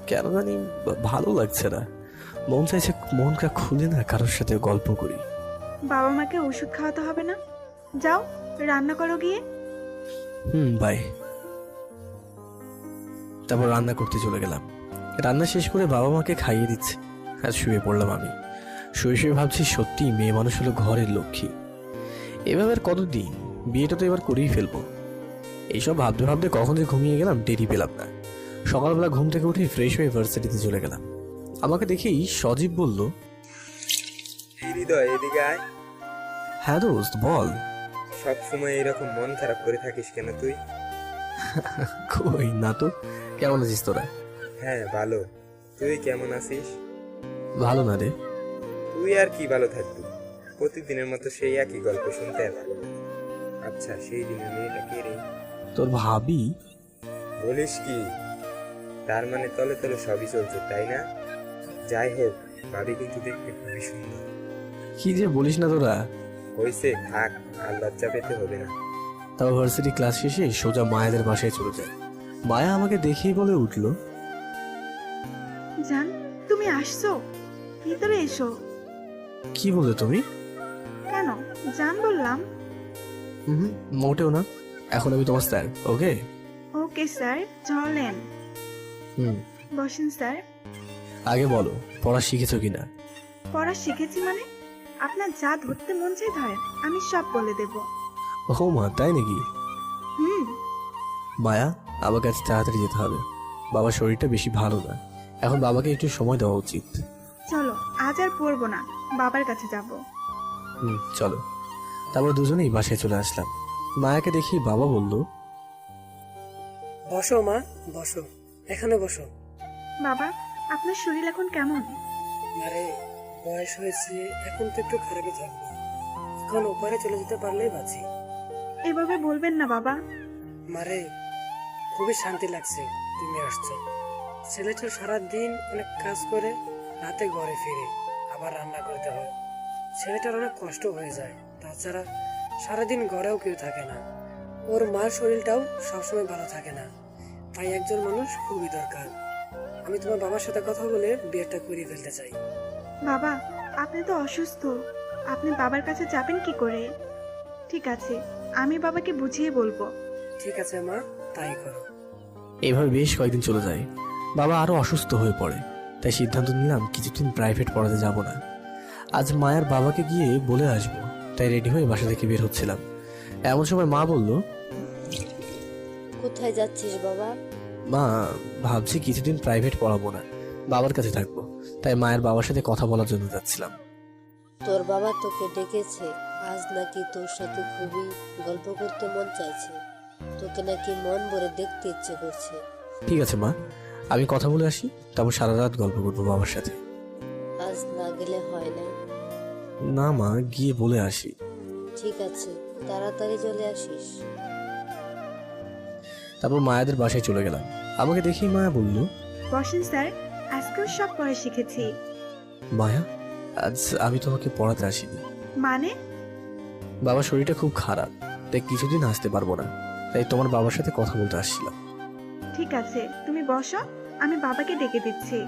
কেন জানি ভালো লাগছে না। মন চাইছে মনটা খুলে না কারোর সাথে গল্প করি। বাবা মাকে ওষুধ খাওয়াতে হবে না, যাও রান্না করো গিয়ে। বাই। তারপর রান্না করতে চলে গেলাম। রান্না শেষ করে বাবা মাকে খাইয়ে দিচ্ছে আর শুয়ে পড়লাম আমি। শুয়ে শুয়ে ভাবছি, সত্যি মেয়ে মানুষ হলো ঘরের লক্ষ্মী। এভাবে আর কতদিন, বিয়েটা তো এবার করেই ফেলবো। এইসব ভাবতে ভাবতে কখন যে ঘুমিয়ে গেলাম টেরই পেলাম না। সকালবেলা ঘুম থেকে উঠে ফ্রেশ হয়ে ভার্সিটিতে চলে গেলাম। আমাকে দেখেই সজীব বলল, হৃদয় এদিকে আয়। হ্যাঁ দোস্ত, বল। সব সময় এরকম মন খারাপ করে থাকিস কেন তুই? কই না তো, কেমন আছিস তোরা? হ্যাঁ ভালো, তুই কেমন আছিস? ভালো না রে। তুই আর কি ভালো থাকবি, প্রতিদিনের মতো সেই একই গল্প শুনতে আর ভালো লাগে। আচ্ছা, সেই দিনের মেয়েটা কে রে? তোর ভাবি। বলিস কি? তার মানে তলে তলে সবই চলছে, তাই না? যাই হোক, ভাবি কিন্তু দেখতে খুবই সুন্দর। কি যে বলিস না তোরা। হয়েছে, থাক, আর লজ্জা পেতে হবে না। তারপর ভার্সিটি ক্লাস শেষে সোজা মায়াদের বাসায় চলে যায়। মায়া আমাকে দেখেই বলে উঠল, জান, তুমি আসছো? ভিতরে এসো। কি বললে তুমি? কেন জান বললাম? মোটেও না, এখন আমি তোমার স্যার। ওকে ওকে স্যার, চলেন। বসেন স্যার। আগে বলো, পড়া শিখেছো কিনা? পড়া শিখেছি মানে? আপনার যা ধরতে মন চাই ধরেন, আমি সব বলে দেব। ও মা, তাই নাকি? মায়া, আমার কাছে তাড়াতাড়ি যেতে হবে। বাবার শরীরটা বেশি ভালো না, এখন বাবাকে একটু সময় দেওয়া উচিত। চলো, আজ আর পড়বো না, বাবার কাছে যাব। চলো। তারপর দুজনেই বাসায় চলে আসলাম। মায়াকে দেখি বাবা বলল, বসো মা, বসো, এখানে বসো। বাবা, আপনার শরীর এখন কেমন? আরে, বয়স হয়েছে, এখন তো একটু খারাপই থাকবে। এখন ওপারে চলে যেতে পারলেই বাঁচি। এভাবে বলবেন না বাবা। মারে, খুবই শান্তি লাগছে তুমি আসছো। ছেলেটা সারাদিন অনেক কাজ করে রাতে ঘরে ফিরে আবার রান্না করতে হয়। ছেলেটার অনেক কষ্ট হয়ে যায়। তাছাড়া সারাদিন ঘরেও কেউ থাকে না। ওর মার শরীরটাও সবসময় ভালো থাকে না। তাই একজন মানুষ খুবই দরকার। আমি তোমার বাবার সাথে কথা বলে বিয়েটা করিয়ে ফেলতে চাই। বাবা, আপনি তো অসুস্থ, আপনি বাবার কাছে যাবেন কি করে? ঠিক আছে, আমি বাবাকে বুঝিয়ে বলবো। ঠিক আছে মা, তাই করো। এইভাবে বেশ কয়েকদিন চলে যায়। বাবা আরো অসুস্থ হয়ে পড়ে, তাই সিদ্ধান্ত নিলাম কিছুদিন প্রাইভেট পড়াতে যাব না। আজ মায়ের বাবাকে গিয়ে বলে আসবো, তাই রেডি হয়ে বাসা থেকে বের হচ্ছিলাম। এমন সময় মা বলল, কোথায় যাচ্ছিস বাবা? মা, ভাবছি কিছুদিন প্রাইভেট পড়াবো না, বাবার কাছে থাকবো, তাই মায়ের বাবার সাথে কথা বলার জন্য যাচ্ছিলাম। তোর বাবা তোকে ডেকেছে, আজ নাকি তোর সাথে খুবই গল্প করতে মন চাইছে, তোকে নাকি মন ভরে দেখতে ইচ্ছে করছে। ঠিক আছে মা, আমি কথা বলে আসি, তারপর সারা রাত গল্প করবো বাবার সাথে। আজ না গেলে হয় না? না মা, গিয়ে বলে আসি। ঠিক আছে, তাড়াতাড়ি চলে আসিস। তারপর মায়াদের বাসায় চলে গেলাম। আমাকে দেখেই মায়া বলল, বসেন স্যার, আজকেও সব পড়া শিখেছি। মায়া, আজ আমি তোমাকে পড়াতে আসিনি। মানে? বাবার শরীরটা খুব খারাপ, তাই কিছুদিন আসতে পারবো না, তাই তোমার বাবার সাথে কথা বলতে আসছিলাম। ঠিক আছে, তুমি বসো, আমি বাবাকে ডেকে দিচ্ছি।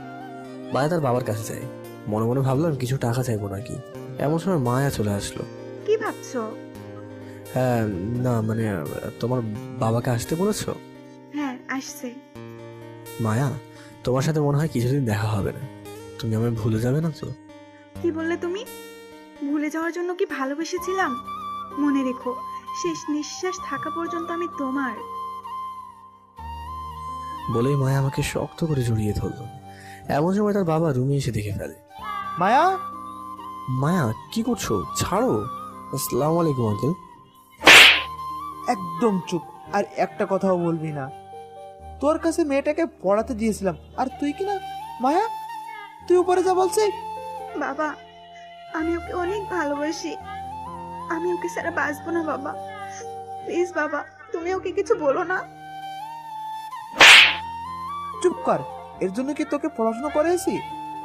মায়া তার বাবার কাছে যায়। মনে মনে ভাবলাম কিছু টাকা চাইবো নাকি। এমন সময় মায়া চলে আসলো। কি ভাবছো? হ্যাঁ, না মানে, তোমার বাবাকে আসতে বলেছো? হ্যাঁ, আসছে। মায়া, তোমার সাথে মনে হয় কিছুদিন দেখা হবে না, তুমি আমায় ভুলে যাবে না তো? কি বললে তুমি? ভুলে যাওয়ার জন্য কি ভালোবেসেছিলাম? মনে রেখো, শেষ নিঃশ্বাস থাকা পর্যন্ত আমি তোমার। বলেই মায়া আমাকে শক্ত করে জড়িয়ে ধরলো। এমন সময় তার বাবা রুমে এসে দেখে ফেলে। মায়া, মায়া, কি করছো? ছাড়ো। আসসালামু আলাইকুম আঙ্কেল। একদম চুপ, আর একটা কথাও বলবি না। তোর কাছে মেয়েটাকে পড়াতে দিয়েছিলাম, আর তুই কি না? মায়া, তুই উপরে যা বলছি। বাবা, আমি ওকে অনেক ভালোবাসি, আমি ওকে ছাড়া বাঁচবো না বাবা। প্লিজ বাবা, তুমি ওকে কিছু বলো না। চুপ কর, এর জন্য কি তোকে পড়াশোনা করেছি?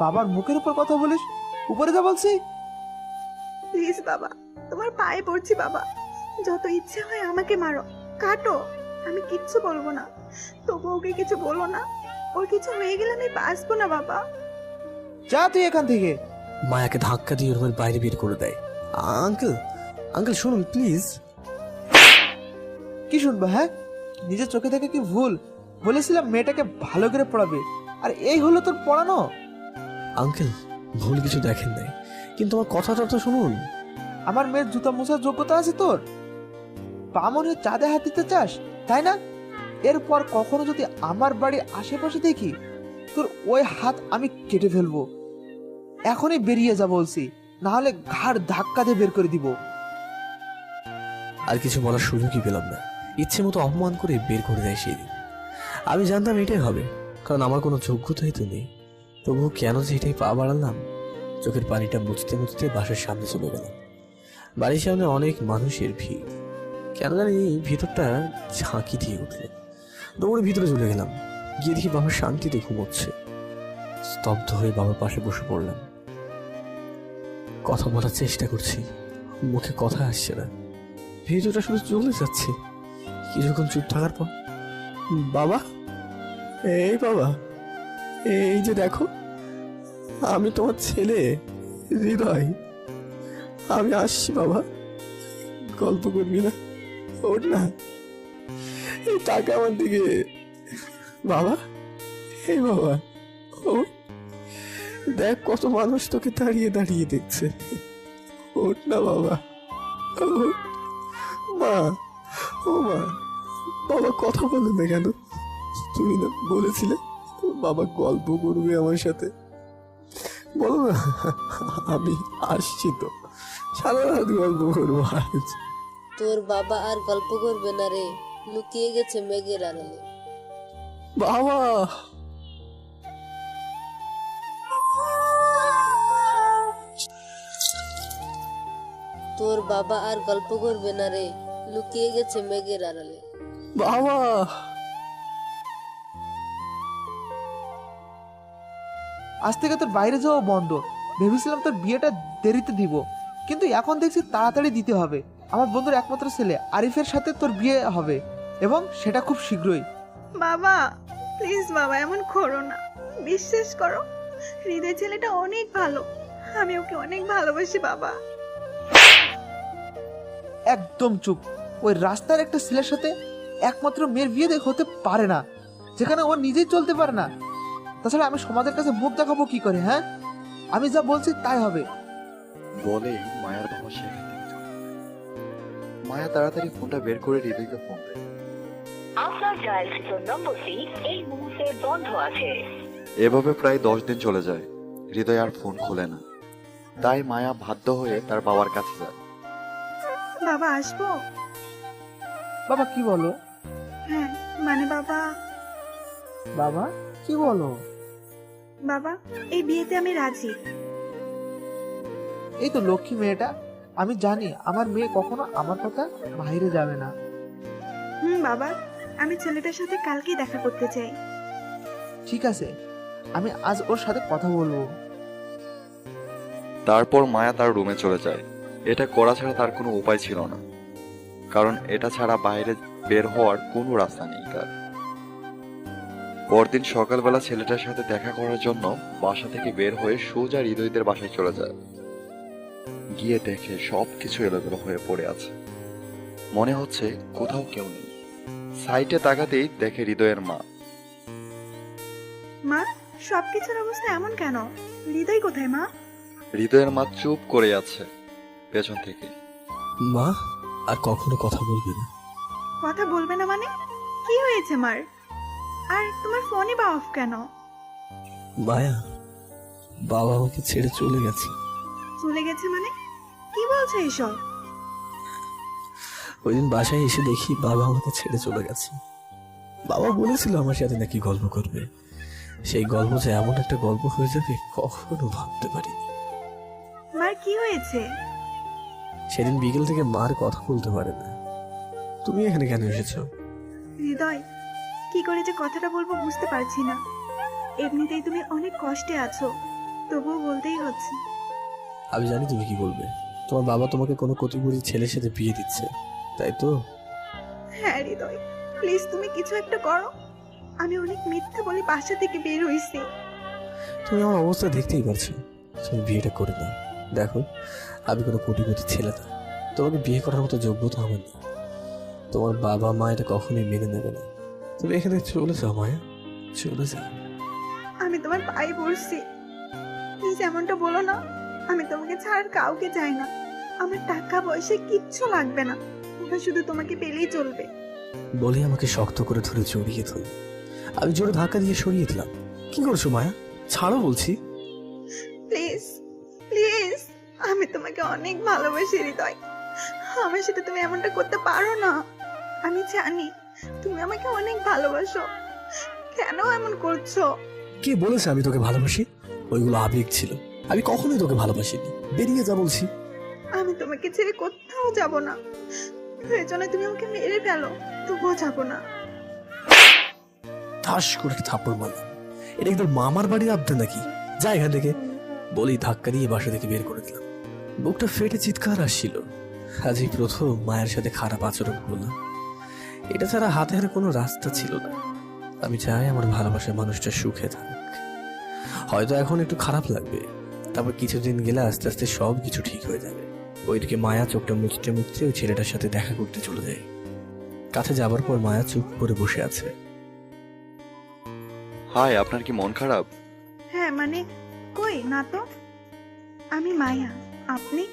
বাবার মুখের উপর কথা বলিস। উপরে যা বলছি। প্লিজ বাবা, তোমার পায়ে পড়ছি বাবা, যত ইচ্ছে হয় আমাকে মারো, কাটো, আমি কিচ্ছু বলবো না। তবু ওকে কিছু বলো না, ওর কিছু হয়ে গেলে আমি বাঁচবো না বাবা। যা তুই এখান থেকে। মায়াকে ধাক্কা দিয়ে রুমের বাইরে বের করে দেয়। আঙ্কেল, আঙ্কেল শুনুন প্লিজ। কি শুনবো? হ্যাঁ, নিজের চোখে থেকে কি ভুল? বলেছিলাম মেয়েটাকে ভালো করে পড়াবে, আর এই হলো তোর পড়ানো। আঙ্কেল, ভুল কিছু দেখেন নাই, কিন্তু আমার কথাটা তো শুনুন। আমার মেয়ের জুতা মোছার যোগ্যতা আছে তোর? বামনে চাঁদে হাত দিতে চাস, তাই না? এরপর কখনো যদি আমার বাড়ির আশেপাশে দেখি, তোর ওই হাত আমি কেটে ফেলবো। এখনই বেরিয়ে যা বলছি, না হলে ঘাড় ধাক্কা দিয়ে বের করে দিব। আর কিছু বলার সুযোগই পেলাম না। ইচ্ছে মতো অপমান করে বের করে দেয় সেই দিন। আমি জানতাম এটাই হবে, কারণ আমার কোনো যোগ্যতাই তো নেই। তবুও কেন যে এটাই পা বাড়ালাম। চোখের পানিটা মুছতে মুছতে বাসার সামনে চলে গেলাম। বাড়ির সামনে অনেক মানুষের ভিড়। কেন জানি ভিতরটা ঝাঁকি দিয়ে উঠল। দৌড়ে ভিতরে চলে গেলাম। গিয়ে দেখি বাবা শান্তিতে ঘুমোচ্ছে। স্তব্ধ হয়ে বাবার পাশে বসে পড়লাম। কথা বলার চেষ্টা করছি, মুখে কথা আসছে না। ভিডিওটা শুধু চলে যাচ্ছে। কিছুক্ষণ চুপ থাকার পর, বাবা, এই বাবা, এই যে দেখো, আমি তোমার ছেলে হৃদয়, আমি আসছি বাবা, গল্প করবি না? ওঠ না, এই টাকা আমার দিকে। বাবা, এই বাবা, ও দেখ কত মানুষ তোকে দাঁড়িয়ে দাঁড়িয়ে দেখছে। ওঠ না বাবা, ওঠ। মা, ও মা, বাবা কথা বলে না কেন? তুমি না বলেছিলে বাবা গল্প করবে আমার সাথে? বলো না, আমি আসছি তো, সারা রাত গল্প করবো আজ। তোর বাবা আর গল্প করবে না রে, লুকিয়ে গেছে মেঘের আড়ালে। বাবা, তোর বাবা আর গল্প করবে না রে, লুকিয়ে গেছে মেঘের আড়ালে। বাবা। আজ থেকে তোর বাইরে যাওয়া বন্ধ। ভেবেছিলাম তোর বিয়েটা দেরিতে দিব, কিন্তু এখন দেখছি তাড়াতাড়ি দিতে হবে। আমার বন্ধুর একমাত্র ছেলে আরিফের সাথে তোর বিয়ে হবে, এবং সেটা খুব শীঘ্রই। বাবা, প্লিজ বাবা, এমন করো না, বিশ্বাস করো, হৃদয় ছেলেটা অনেক ভালো, আমি ওকে অনেক ভালোবাসি বাবা। একদম চুপ। ওই রাস্তার একটা ছেলের সাথে একমাত্র মেয়ের বিয়ে হতে পারে না, যেখানে ও নিজেই চলতে পারে না। তাছাড়া আমি সমাজের কাছে মুখ দেখাবো কি করে? হ্যাঁ, আমি যা বলছি তাই হবে। বলে মায়ের বাবা সেখান থেকে চলে যায়। মায়া তাড়াতাড়ি ফোনটা বের করে হৃদয়কে ফোন দেয়। আপনার ডায়ালকৃত নম্বরটি এই মুহূর্তে বন্ধ আছে। এভাবে প্রায় 10 দিন চলে যায়, হৃদয় আর ফোন খোলে না। তাই মায়া বাধ্য হয়ে তার বাবার কাছে যায়। বাবা আসবো? বাবা কি বলো? হ্যাঁ মানে বাবা, বাবা কি বলো? বাবা এই বিয়েতে আমি রাজি। এই তো লক্ষ্মী মেয়েটা। আমি জানি আমার মেয়ে কখনো আমার কথা বাইরে যাবে না। বাবা আমি ছেলেটার সাথে কালকেই দেখা করতে চাই। ঠিক আছে, আমি আজ ওর সাথে কথা বলবো। তারপর মায়া তার রুমে চলে যায়। এটা করা ছাড়া তার কোনো উপায় ছিল না, কারণ এটা ছাড়া বাইরে বের হওয়ার কোনো রাস্তা নেই তার। পরদিন সকালবেলা ছেলেটার সাথে দেখা করার জন্য বাসা থেকে বের হয়ে সোজা হৃদয়দের বাসায় চলে যায়। গিয়ে দেখে সবকিছু এলোমেলো হয়ে পড়ে আছে, মনে হচ্ছে কোথাও কেউ নেই। সাইটে তাকাতেই দেখে হৃদয়ের মা। মা সবকিছুর অবস্থা এমন কেন? হৃদয় কোথায় মা? হৃদয়ের মা চুপ করে আছে পেছন থেকে। মা আর কখনো কথা বলবে না। কথা বলবে না মানে? কি হয়েছে মার? আর তোমার ফোনই বা অফ কেন? মায়া, বাবা আমাকে ছেড়ে চলে গেছে। চলে গেছে মানে? কি বলছো এসব? ওই দিন বাসায় এসে দেখি বাবা আমাকে ছেড়ে চলে গেছে। বাবা বলেছিল আমার সাথে নাকি গল্প করবে, সেই গল্প যে এমন একটা গল্প হয়ে যাবে কখনো ভাবতে পারিনি। মার কি হয়েছে? সেদিন বিকেল থেকে মার কথা বলতে পারে না। তুমি এখানে কেন এসেছো? হৃদয়, কি করে যে কথাটা বলবো বুঝতে পারছি না। এমনিতেই তুমি অনেক কষ্টে আছো, তবুও বলতেই হচ্ছে। আমি জানি তুমি কি বলবে। তোমার বাবা তোমাকে কোনো কতিপতি ছেলের সাথে বিয়ে দিচ্ছে, তাই তো? হ্যাঁ হৃদয়, প্লিজ তুমি কিছু একটা করো। আমি অনেক মিথ্যা বলে বাসা থেকে বের হইছি। তুমি আমার অবস্থা দেখতেই পারছো। তুমি বিয়েটা করে নাও। দেখো, আমি কোনো কোটিপতি ছেলে না, তোমাকে বিয়ে করার মতো যোগ্যতা আমার নেই। তোমার বাবা মা এটা কখনোই মেনে নেবে না। তুমি এখানে চলে যাও মায়া, চলে যাও। আমি তোমার পায়ে পড়ছি, প্লিজ এমনটা বলো না। আমি তোমাকে ছাড়ার কাউকে চাই না। আমার টাকা পয়সা কিচ্ছু লাগবে না, ওটা শুধু তোমাকে পেলেই চলবে। বলে আমাকে শক্ত করে ধরে জড়িয়ে ধরল। আমি জোরে ধাক্কা দিয়ে সরিয়ে দিলাম। কি করছো মায়া? ছাড়ো বলছি। প্লিজ প্লিজ, আমি তোমাকে অনেক ভালোবাসি হৃদয়। আমার সাথে তুমি এমনটা করতে পারো না। আমি জানি তুমি আমাকে অনেক ভালোবাসো, কেন এমন করছো? কে বলেছে আমি তোকে ভালোবাসি? ওইগুলো আবেগ ছিল, আমি কখনোই তোকে ভালোবাসিনি। বেরিয়ে যা বলছি। আমি তোমাকে ছেড়ে কোথাও যাব না, প্রয়োজনে তুমি আমাকে মেরে ফেলো, তবুও যাব না। ঠাস করে থাপ্পড় মারলাম। এটা একদম মামার বাড়ির আবদা নাকি? যা এখান থেকে, বলেই ধাক্কা দিয়ে বাসা থেকে বের করে দিলাম। বুকটা ফেটে চিৎকার আসছিল। আজই প্রথম মায়ের সাথে খারাপ আচরণ করলাম। এটা ছাড়া হাতে হাতে কোনো রাস্তা ছিল না। আমি চাই আমার ভালোবাসার মানুষটা সুখে থাক। হয়তো এখন একটু খারাপ লাগবে, তারপর কিছুদিন গেলে আস্তে আস্তে সব কিছু ঠিক হয়ে যাবে। ওইদিকে মায়া চোখটা মুছতে মুছতে ওই ছেলেটার সাথে দেখা করতে চলে যায়। কাছে যাবার পর মায়া চুপ করে বসে আছে। হাই, আপনার কি মন খারাপ? হ্যাঁ মানে, কই না তো। আমি মায়া, আপনি?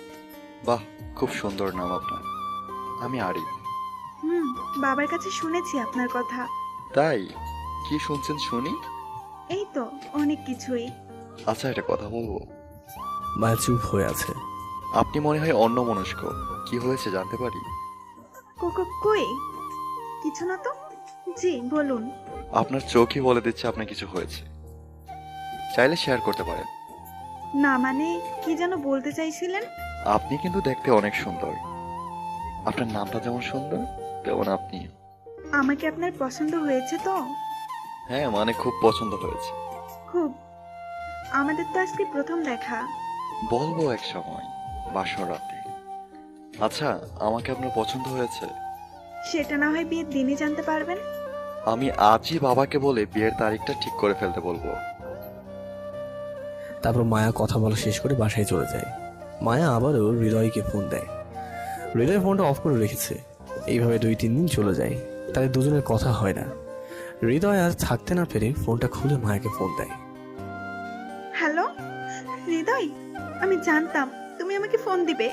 বাহ, খুব সুন্দর নাম আপনার। আমি আরিফ। বাবার কাছে শুনেছি আপনার কথা। তাই? কি শুনছেন শুনি? এই তো অনেক কিছুই। আচ্ছা, একটা কথা বলবো? মায়া চুপ হয়ে আছে। আপনি মনে হয় অন্যমনস্ক। কি হয়েছে জানতে পারি? কই কিছু না তো। জি বলুন। আপনার চোখই বলে দিচ্ছে আপনার কিছু হয়েছে। চাইলে শেয়ার করতে পারেন। না মানে, কি যেন বলতে চাইছিলেন? আপনি কিন্তু দেখতে অনেক সুন্দর। আপনার নামটা যেমন সুন্দর, তেমন আপনি। আমাকে আপনার পছন্দ হয়েছে তো? হ্যাঁ, মানে খুব পছন্দ হয়েছে। খুব। আমাদের তো আজকে প্রথম দেখা। বলবো এক সময়, বাসর রাতে। আচ্ছা, আমাকে আপনার পছন্দ হয়েছে? সেটা না হয় বিয়ের দিনই জানতে পারবেন। আমি আজই বাবাকে বলে বিয়ের তারিখটা ঠিক করে ফেলতে বলবো। তারপর মায়া কথা বলা শেষ করে বাসায় চলে যায়। মায়া আবারও হৃদয়কে ফোন দেয়। হৃদয় ফোনটা অফ করে রেখেছে। এইভাবে 2-3 দিন চলে যায়, তাদের দুজনের কথা হয় না। হৃদয় আর থাকতে না পেরে ফোনটা খুলে মায়াকে ফোন দেয়। হ্যালো হৃদয়, আমি জানতাম তুমি আমাকে ফোন দিবে।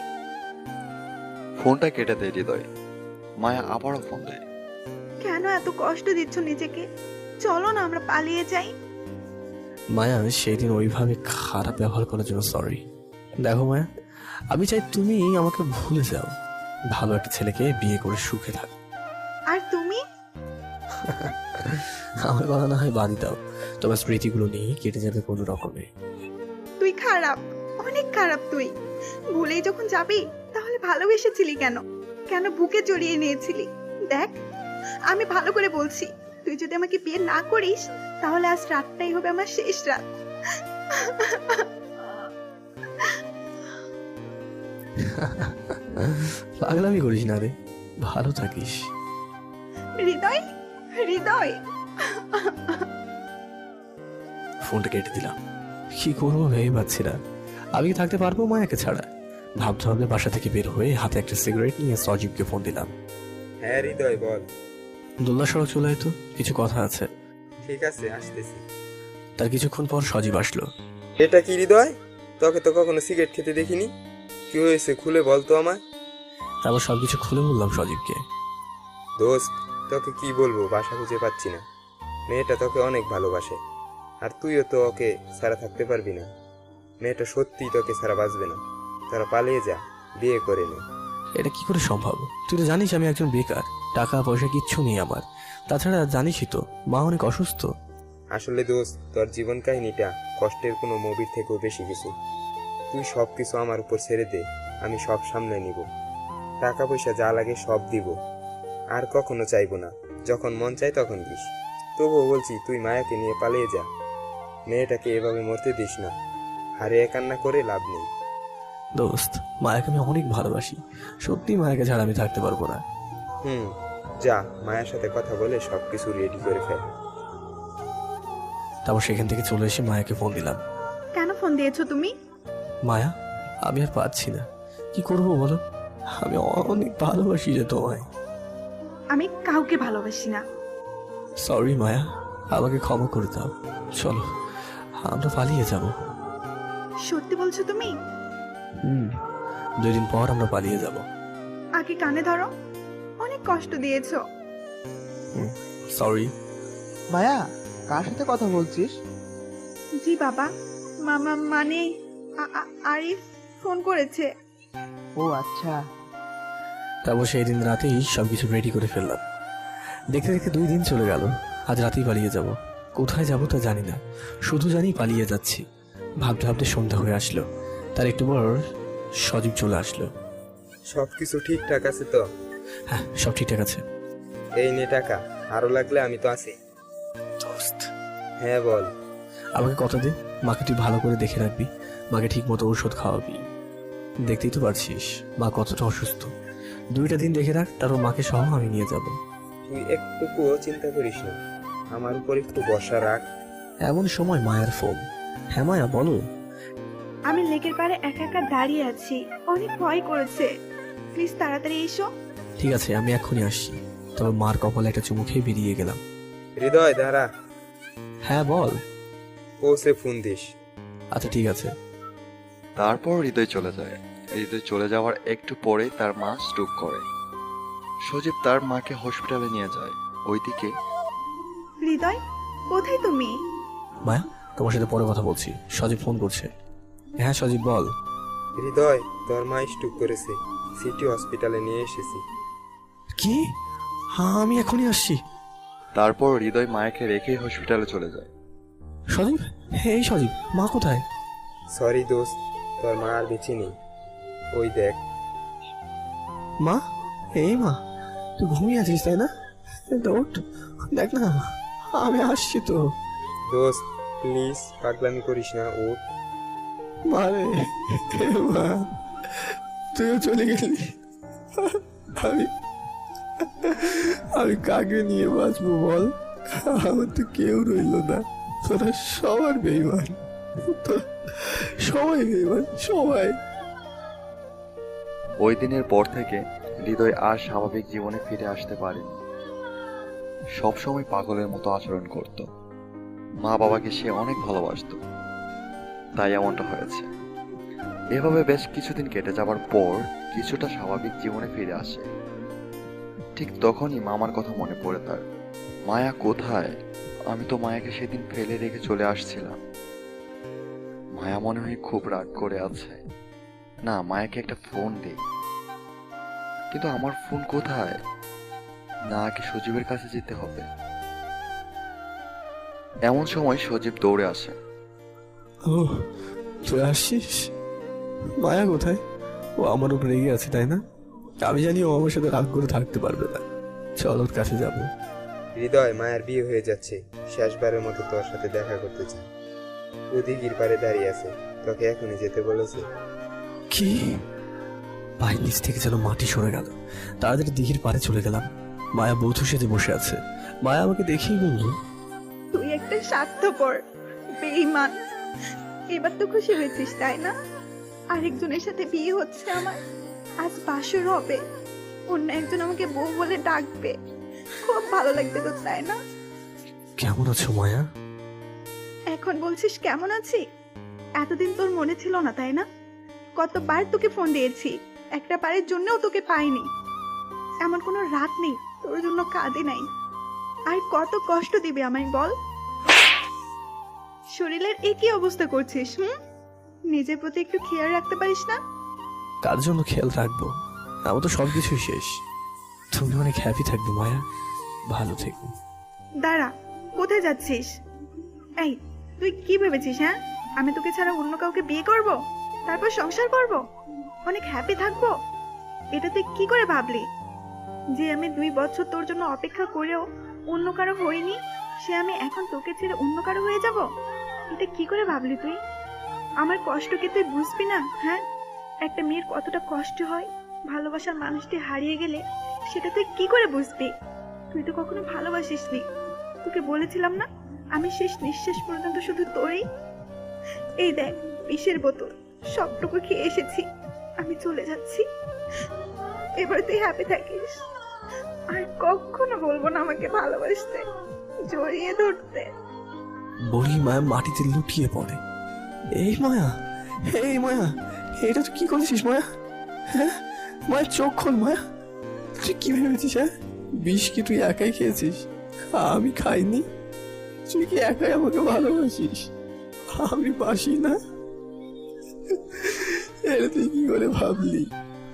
ফোনটা কেটে দেয় হৃদয়। মায়া আবারও ফোন দেয়। কেন এত কষ্ট দিচ্ছ নিজেকে? চলো না আমরা পালিয়ে যাই। মায়া, সেই দিন ওইভাবে খারাপ ব্যবহার করার জন্য সরি। দেখো মায়া, আমি চাই তুমি আমাকে ভুলে যাও, ভালো একটা ছেলেকে বিয়ে করে সুখে থাক। আর তুমি? আমার কথা না হয় বাদই দাও, তোমার স্মৃতিগুলো নিয়ে কেটে যাবে কোনো রকমে। তুই খারাপ, অনেক খারাপ তুই। ভুলেই যখন যাবি তাহলে ভালোবেসেছিলি কেন? কেন বুকে জড়িয়ে নিয়েছিলি? দেখ, আমি ভালো করে বলছি, তুই যদি আমাকে বিয়ে না করিস তাহলে আজ রাতটাই হবে আমার শেষ রাত। পাগলামি করিস না রে, ভালো থাকিস। হৃদয়, হৃদয়। ফোনটা কেটে দিলাম। কি করবো ভেবে পাচ্ছি না। আমি কি থাকতে পারবো মায়াকে ছাড়া? ভাবতে ভাবতে বাসা থেকে বের হয়ে হাতে একটা সিগারেট নিয়ে সজীবকে ফোন দিলাম। হ্যাঁ হৃদয় বল। দোল্লা সড়ক চলে তো, কিছু কথা আছে। ঠিক আছে, আসতেছি। তার কিছুক্ষণ পর সজীব আসলো। এটা কি হৃদয়? তোকে তো কখনো সিগারেট খেতে দেখিনি। কি হয়েছে খুলে বল তো আমায়। তারপর সবকিছু খুলে বললাম সজীবকে। দোস্ত, তোকে কি বলবো, বাসা খুঁজে পাচ্ছি না। মেয়েটা তোকে অনেক ভালোবাসে, আর তুইও তো ওকে ছাড়া থাকতে পারবি না। মেয়েটা সত্যিই তোকে ছাড়া বাঁচবে না। তোরা পালিয়ে যা, বিয়ে করে নে। এটা কি করে সম্ভব? তুই তো জানিস আমি একজন বেকার, টাকা পয়সা কিচ্ছু নেই আমার। তাছাড়া জানিসই তো মা অনেক অসুস্থ। আসলে দোস্ত, তোর জীবন কাহিনীটা কষ্টের কোনো মুভির থেকেও বেশি কিছু। তুই সব কিছু আমার উপর ছেড়ে দে, আমি সব সামলে নিব। টাকা পয়সা যা লাগে সব দিব। আর কখনো চাইবো না, যখন মন চায় তখন দিস। তবুও বলছি, তুই মায়াকে নিয়ে পালিয়ে যা। মেয়েটাকে এভাবে মরতে দিস না, হারিয়ে কান্না করে লাভ নেই। দোস্ত, মায়াকে আমি অনেক ভালোবাসি, সত্যি মায়াকে ছাড়া আমি থাকতে পারবো না। যা, মায়ের সাথে কথা বলে সব কিছু রেডি করে ফেল। তারপর সেখান থেকে চলে এসে মায়াকে ফোন দিলাম। কেন ফোন দিয়েছো তুমি? মায়া, আমি আর পাচ্ছি না, কি করব বলো? আমি অনেক ভালোবাসি যে তোমায়। আমি কাউকে ভালোবাসি না। সরি মায়া, আমাকে ক্ষমা করে দাও। চলো আমরা পালিয়ে যাব। সত্যি বলছো তুমি? 2 দিন পর আমরা পালিয়ে যাব। আগে কানে ধরো, অনেক কষ্ট দিয়েছো। সরি। মায়া, কার সাথে কথা বলছিস? জি বাবা, মামা মানে আরিফ ফোন করেছে। ও আচ্ছা। তারপর সেই দিন রাতেই সবকিছু রেডি করে ফেললাম। দেখতে দেখতে 2 দিন চলে গেল। আজ রাতেই পালিয়ে যাব। কোথায় যাব তা জানি না, শুধু জানি পালিয়ে যাচ্ছি। ভাবতে ভাবতে সন্ধ্যা হয়ে আসলো। তার একটু পর সজীব চলে আসলো। সবকিছু ঠিকঠাক আছে তো? হ্যাঁ, সব ঠিকঠাক আছে। এই নে টাকা, আরো লাগলে আমি তো আছি। দোস্ত, হ্যাঁ বল। আমাকে কথা দে, মাকে তুই ভালো করে দেখে রাখবি, মাকে ঠিক মতো ঔষধ খাওয়াবি। দেখতেই তো পারছিস মা কতটা অসুস্থ। 2টা দিন দেখে রাখ, তারপর মাকে সহ আমি নিয়ে যাব। তুই একটুকুও চিন্তা করিস না, আমার উপর একটু বর্ষা রাখ। এমন সময় মায়ের ফোন। হ্যাঁ মায়া, বলো। আমি লেকের পাড়ে একা একা দাঁড়িয়ে আছি, অনেক ভয় করেছে। প্লিজ তাড়াতাড়ি এসো। ঠিক আছে, আমি এক্ষুনি আসছি। তবে মার কপালে একটা চুমু খেয়ে বেরিয়ে গেলাম। হৃদয় দাঁড়া। হ্যাঁ বল। পৌঁছে ফোন দিস। আচ্ছা ঠিক আছে। তারপর হৃদয় চলে যায়। হৃদয় চলে যাওয়ার একটু পরে তার মা স্ট্রোক করে। সজীব তার মাকে হসপিটালে নিয়ে যায়। ওইদিকে হৃদয়, কোথায় তুমি? মায়া, তোমার সাথে পরে কথা বলছি, সজীব ফোন করছে। হ্যাঁ সজীব বল। হৃদয়, তোর মা স্ট্রোক করেছে, সিটি হসপিটালে নিয়ে এসেছি। কি? হ্যাঁ আমি এখনই আসছি। তারপর হৃদয় মায়াকে রেখেই হসপিটালে চলে যায়। সজীব, এই সজীব, মা কোথায়? সরি দোস্ত, তোর মা আর বেঁচে নেই। ওই দেখ। মা, এই মা, তুই ঘুমিয়ে আছিস তাই না? ওঠ, দেখ না, আমি আসছি তো। দোস্ত প্লিজ পাগলামি করিস না, ওঠ। মারে, মা, তুইও চলে গেলি। আমি আমি কাকে নিয়ে বাঁচবো বল? আমার তো কেউ রইল না। তোরা সবার বেইমান, সবাই বেইমান, সবাই। ওই দিনের পর থেকে হৃদয় আর স্বাভাবিক জীবনে ফিরে আসতে পারেনি। সবসময় পাগলের মতো আচরণ করত। মা বাবাকে সে অনেক ভালোবাসতো, তাই এমনটা হয়েছে। এভাবে বেশ কিছুদিন কেটে যাবার পর কিছুটা স্বাভাবিক জীবনে ফিরে আসে। ঠিক তখনই মামার কথা মনে পড়ে তার। মায়া কোথায়? আমি তো মায়াকে সেদিন ফেলে রেখে চলে আসছিলাম। মায়া মনে হয় খুব রাগ করে আছে। না, মায়াকে একটা ফোন দিই। কিন্তু আমার ফোন কোথায়? না, আগে সজীবের কাছে যেতে হবে। এমন সময় সজীব দৌড়ে আসে। ও, তুই আসছিস? মায়া কোথায়? ও আমার উপর রেগে আছে, তাই না? আমি জানি ও আমার সাথে রাগ করে থাকতে পারবে না। চল ওর কাছে যাবো। হৃদয়, মায়ের বিয়ে হয়ে যাচ্ছে, শেষবারের মতো তোর সাথে দেখা করতে চাই। ও দিঘির পাড়ে দাঁড়িয়ে আছে, তোকে এখনই যেতে বলেছে। কি? পায়ের নিচ থেকে যেন মাটি সরে গেল। তাড়াতাড়ি দিঘির পাড়ে চলে গেলাম। মায়া বৌথুর সাথে বসে আছে। মায়া আমাকে দেখেই বলল, তুই একটা স্বার্থপর বেঈমান। এবার তো খুশি হয়েছিস তাই না? আরেকজনের সাথে বিয়ে হচ্ছে আমার, আজ বাসর হবে, অন্য একজন আমাকে বউ বলে ডাকবে, খুব ভালো লাগবে তো তাই না? কেমন আছো মায়া? এখন বলছিস কেমন আছি? এতদিন তোর মনে ছিল না তাই না? কতবার তোকে ফোন দিয়েছি, একটা বারের জন্যও তোকে পাইনি। এমন কোনো রাত নেই তোর জন্য কাঁদে নাই। আর কত কষ্ট দিবে আমায় বল? শরীরের একই অবস্থা করছিস। নিজের প্রতি একটু খেয়াল রাখতে পারিস না? কার জন্য খেয়াল রাখবো? আমার তো সবকিছুই শেষ। তুমি অনেক হ্যাপি থাকবে মায়া, ভালো থেকো। দাঁড়া, কোথায় যাচ্ছিস? এই, তুই কি ভেবেছিস? হ্যাঁ, আমি তোকে ছাড়া অন্য কাউকে বিয়ে করব, তারপর সংসার করব, অনেক হ্যাপি থাকবো? এটা তুই কি করে ভাবলি? যে আমি 2 বছর তোর জন্য অপেক্ষা করেও অন্য কারো হইনি, সে আমি এখন তোকে ছেড়ে অন্য কারো হয়ে যাব? এটা কি করে ভাবলি তুই? আমার কষ্টকে তুই বুঝবি না? হ্যাঁ, একটা মেয়ের কতটা কষ্ট হয় ভালোবাসার মানুষটি হারিয়ে গেলে, সেটা তুই কি করে বুঝবি? তুই তো কখনো ভালোবাসিসনি। তোকে বলেছিলাম না, আমি শেষ নিঃশ্বাস পর্যন্ত শুধু তোরই। এই দেখ, বিষের বোতল সবটুকু খেয়ে এসেছি, আমি চলে যাচ্ছি। এবার তুই হ্যাপি থাকিস। আর কখনো বলবো না আমাকে ভালোবাসতে, জড়িয়ে ধরতে। বলি মায়া মাটিতে লুটিয়ে পড়ে। এই মায়া, এই মায়া, এটা তুই কি করেছিস মায়া? হ্যাঁ, মায়ের চোখ খোল মায়া। তুই কি ভেবেছিস? হ্যাঁ, বিষ কি তুই একাই খেয়েছিস? আমি খাইনি। তুই কি একাই আমাকে ভালোবাসিস? আমি বাসি না? এটা তুই কি করে ভাবলি?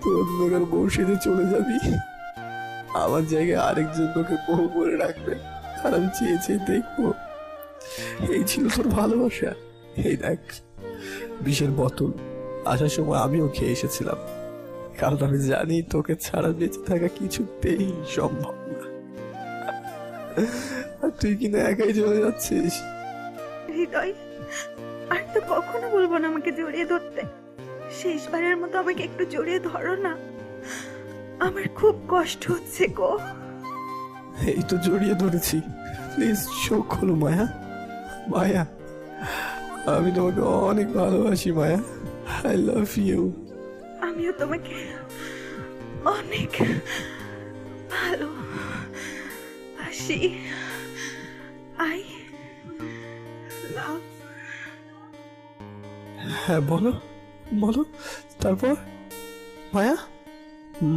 তুই অন্য কারো বউ সেজে চলে যাবি, আমার জায়গায় আরেকজন তোকে বউ করে রাখবে, আর আমি চেয়ে চেয়ে দেখবো? এই ছিল তোর ভালোবাসা? এই দেখ, বিষের বোতল আসার সময় আমিও খেয়ে এসেছিলাম, কারণ আমি জানি তোকে ছাড়া বেঁচে থাকা কিছুতেই সম্ভব না। আর তুই কিনা একাই চলে যাচ্ছিস। হৃদয়, আর তো কখনো বলবো না আমাকে জড়িয়ে ধরতে। শেষবারের মতো আমাকে একটু জড়িয়ে ধরো না, আমার খুব কষ্ট হচ্ছে গো। এই তো জড়িয়ে ধরেছি, প্লিজ চোখ খোলো মায়া। মায়া, আমি তোমাকে অনেক ভালোবাসি মায়া, আই লাভ ইউ। আমিও তোমাকে অনেক ভালোবাসি, আই লাভ। হ্যাঁ বলো, বলো তারপর। মায়া,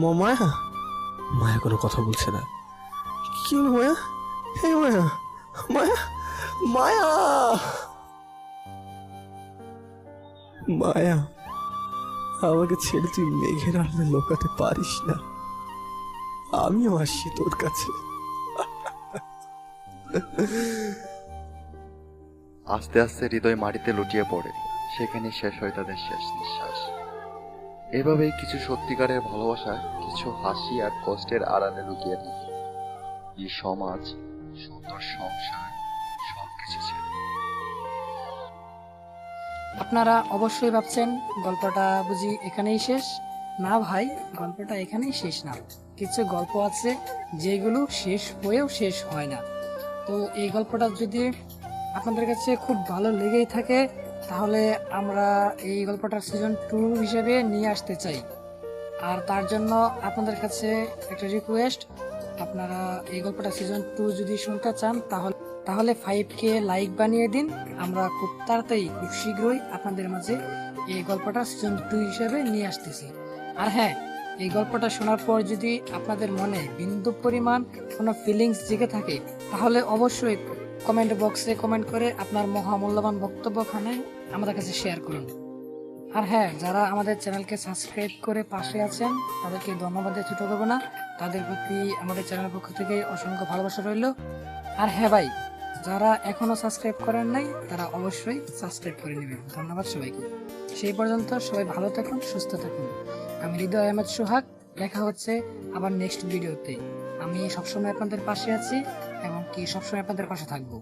মায়া, মায়া কোনো কথা বলছে না। কি হলো মায়া? হে মায়া, মায়া, মায়া, মায়া, আমাকে ছেড়ে তুই মেঘের আড়ালে লোকাতে পারিস না। আমিও আসছি তোর কাছে। আস্তে আস্তে হৃদয় মাটিতে লুটিয়ে পড়ে। সেখানে শেষ হয় তাদের শেষ নিঃশ্বাস। এভাবেই কিছু সত্যিকারের ভালোবাসা কিছু হাসি আর কষ্টের আড়ালে লুকিয়ে থাকে। এই সমাজ, সুন্দর সংসার, সবকিছু ছিল। আপনারা অবশ্যই ভাবছেন গল্পটা বুঝি এখানেই শেষ? না ভাই, গল্পটা এখানেই শেষ না। কিছু গল্প আছে যেগুলো শেষ হয়েও শেষ হয় না। তো এই গল্পটা যদি আপনাদের কাছে খুব ভালো লেগেই থাকে, তাহলে আমরা এই গল্পটার সিজন 2 হিসেবে নিয়ে আসতে চাই। আর তার জন্য আপনাদের কাছে একটা রিকোয়েস্ট, আপনারা এই গল্পটা সিজন 2 যদি শুনতে চান তাহলে তাহলে 5K লাইক বানিয়ে দিন। আমরা খুব তাড়াতাড়ি খুব শীঘ্রই আপনাদের মাঝে এই গল্পটা সিজন 2 হিসেবে নিয়ে আসতেছি। আর হ্যাঁ, এই গল্পটা শোনার পর যদি আপনাদের মনে বিন্দু পরিমাণ কোনো ফিলিংস জেগে থাকে তাহলে অবশ্যই কমেন্ট বক্সে কমেন্ট করে আপনার মহামূল্যবান বক্তব্যখানে আমাদের কাছে শেয়ার করুন। আর হ্যাঁ, যারা আমাদের চ্যানেলকে সাবস্ক্রাইব করে পাশে আছেন তাদেরকে ধন্যবাদ দিয়ে ছোট করবো না, তাদের প্রতি আমাদের চ্যানেলের পক্ষ থেকে অসংখ্য ভালোবাসা রইল। আর হ্যাঁ ভাই, যারা এখনো সাবস্ক্রাইব করেন নাই তারা অবশ্যই সাবস্ক্রাইব করে নেবেন। ধন্যবাদ সবাইকে। সেই পর্যন্ত সবাই ভালো থাকুন, সুস্থ থাকুন। আমি হৃদয় আহমেদ সোহাগ, দেখা হচ্ছে আবার নেক্সট ভিডিওতে। আমি সবসময় আপনাদের পাশে আছি এবং কি সবসময় আপনাদের পাশে থাকবো।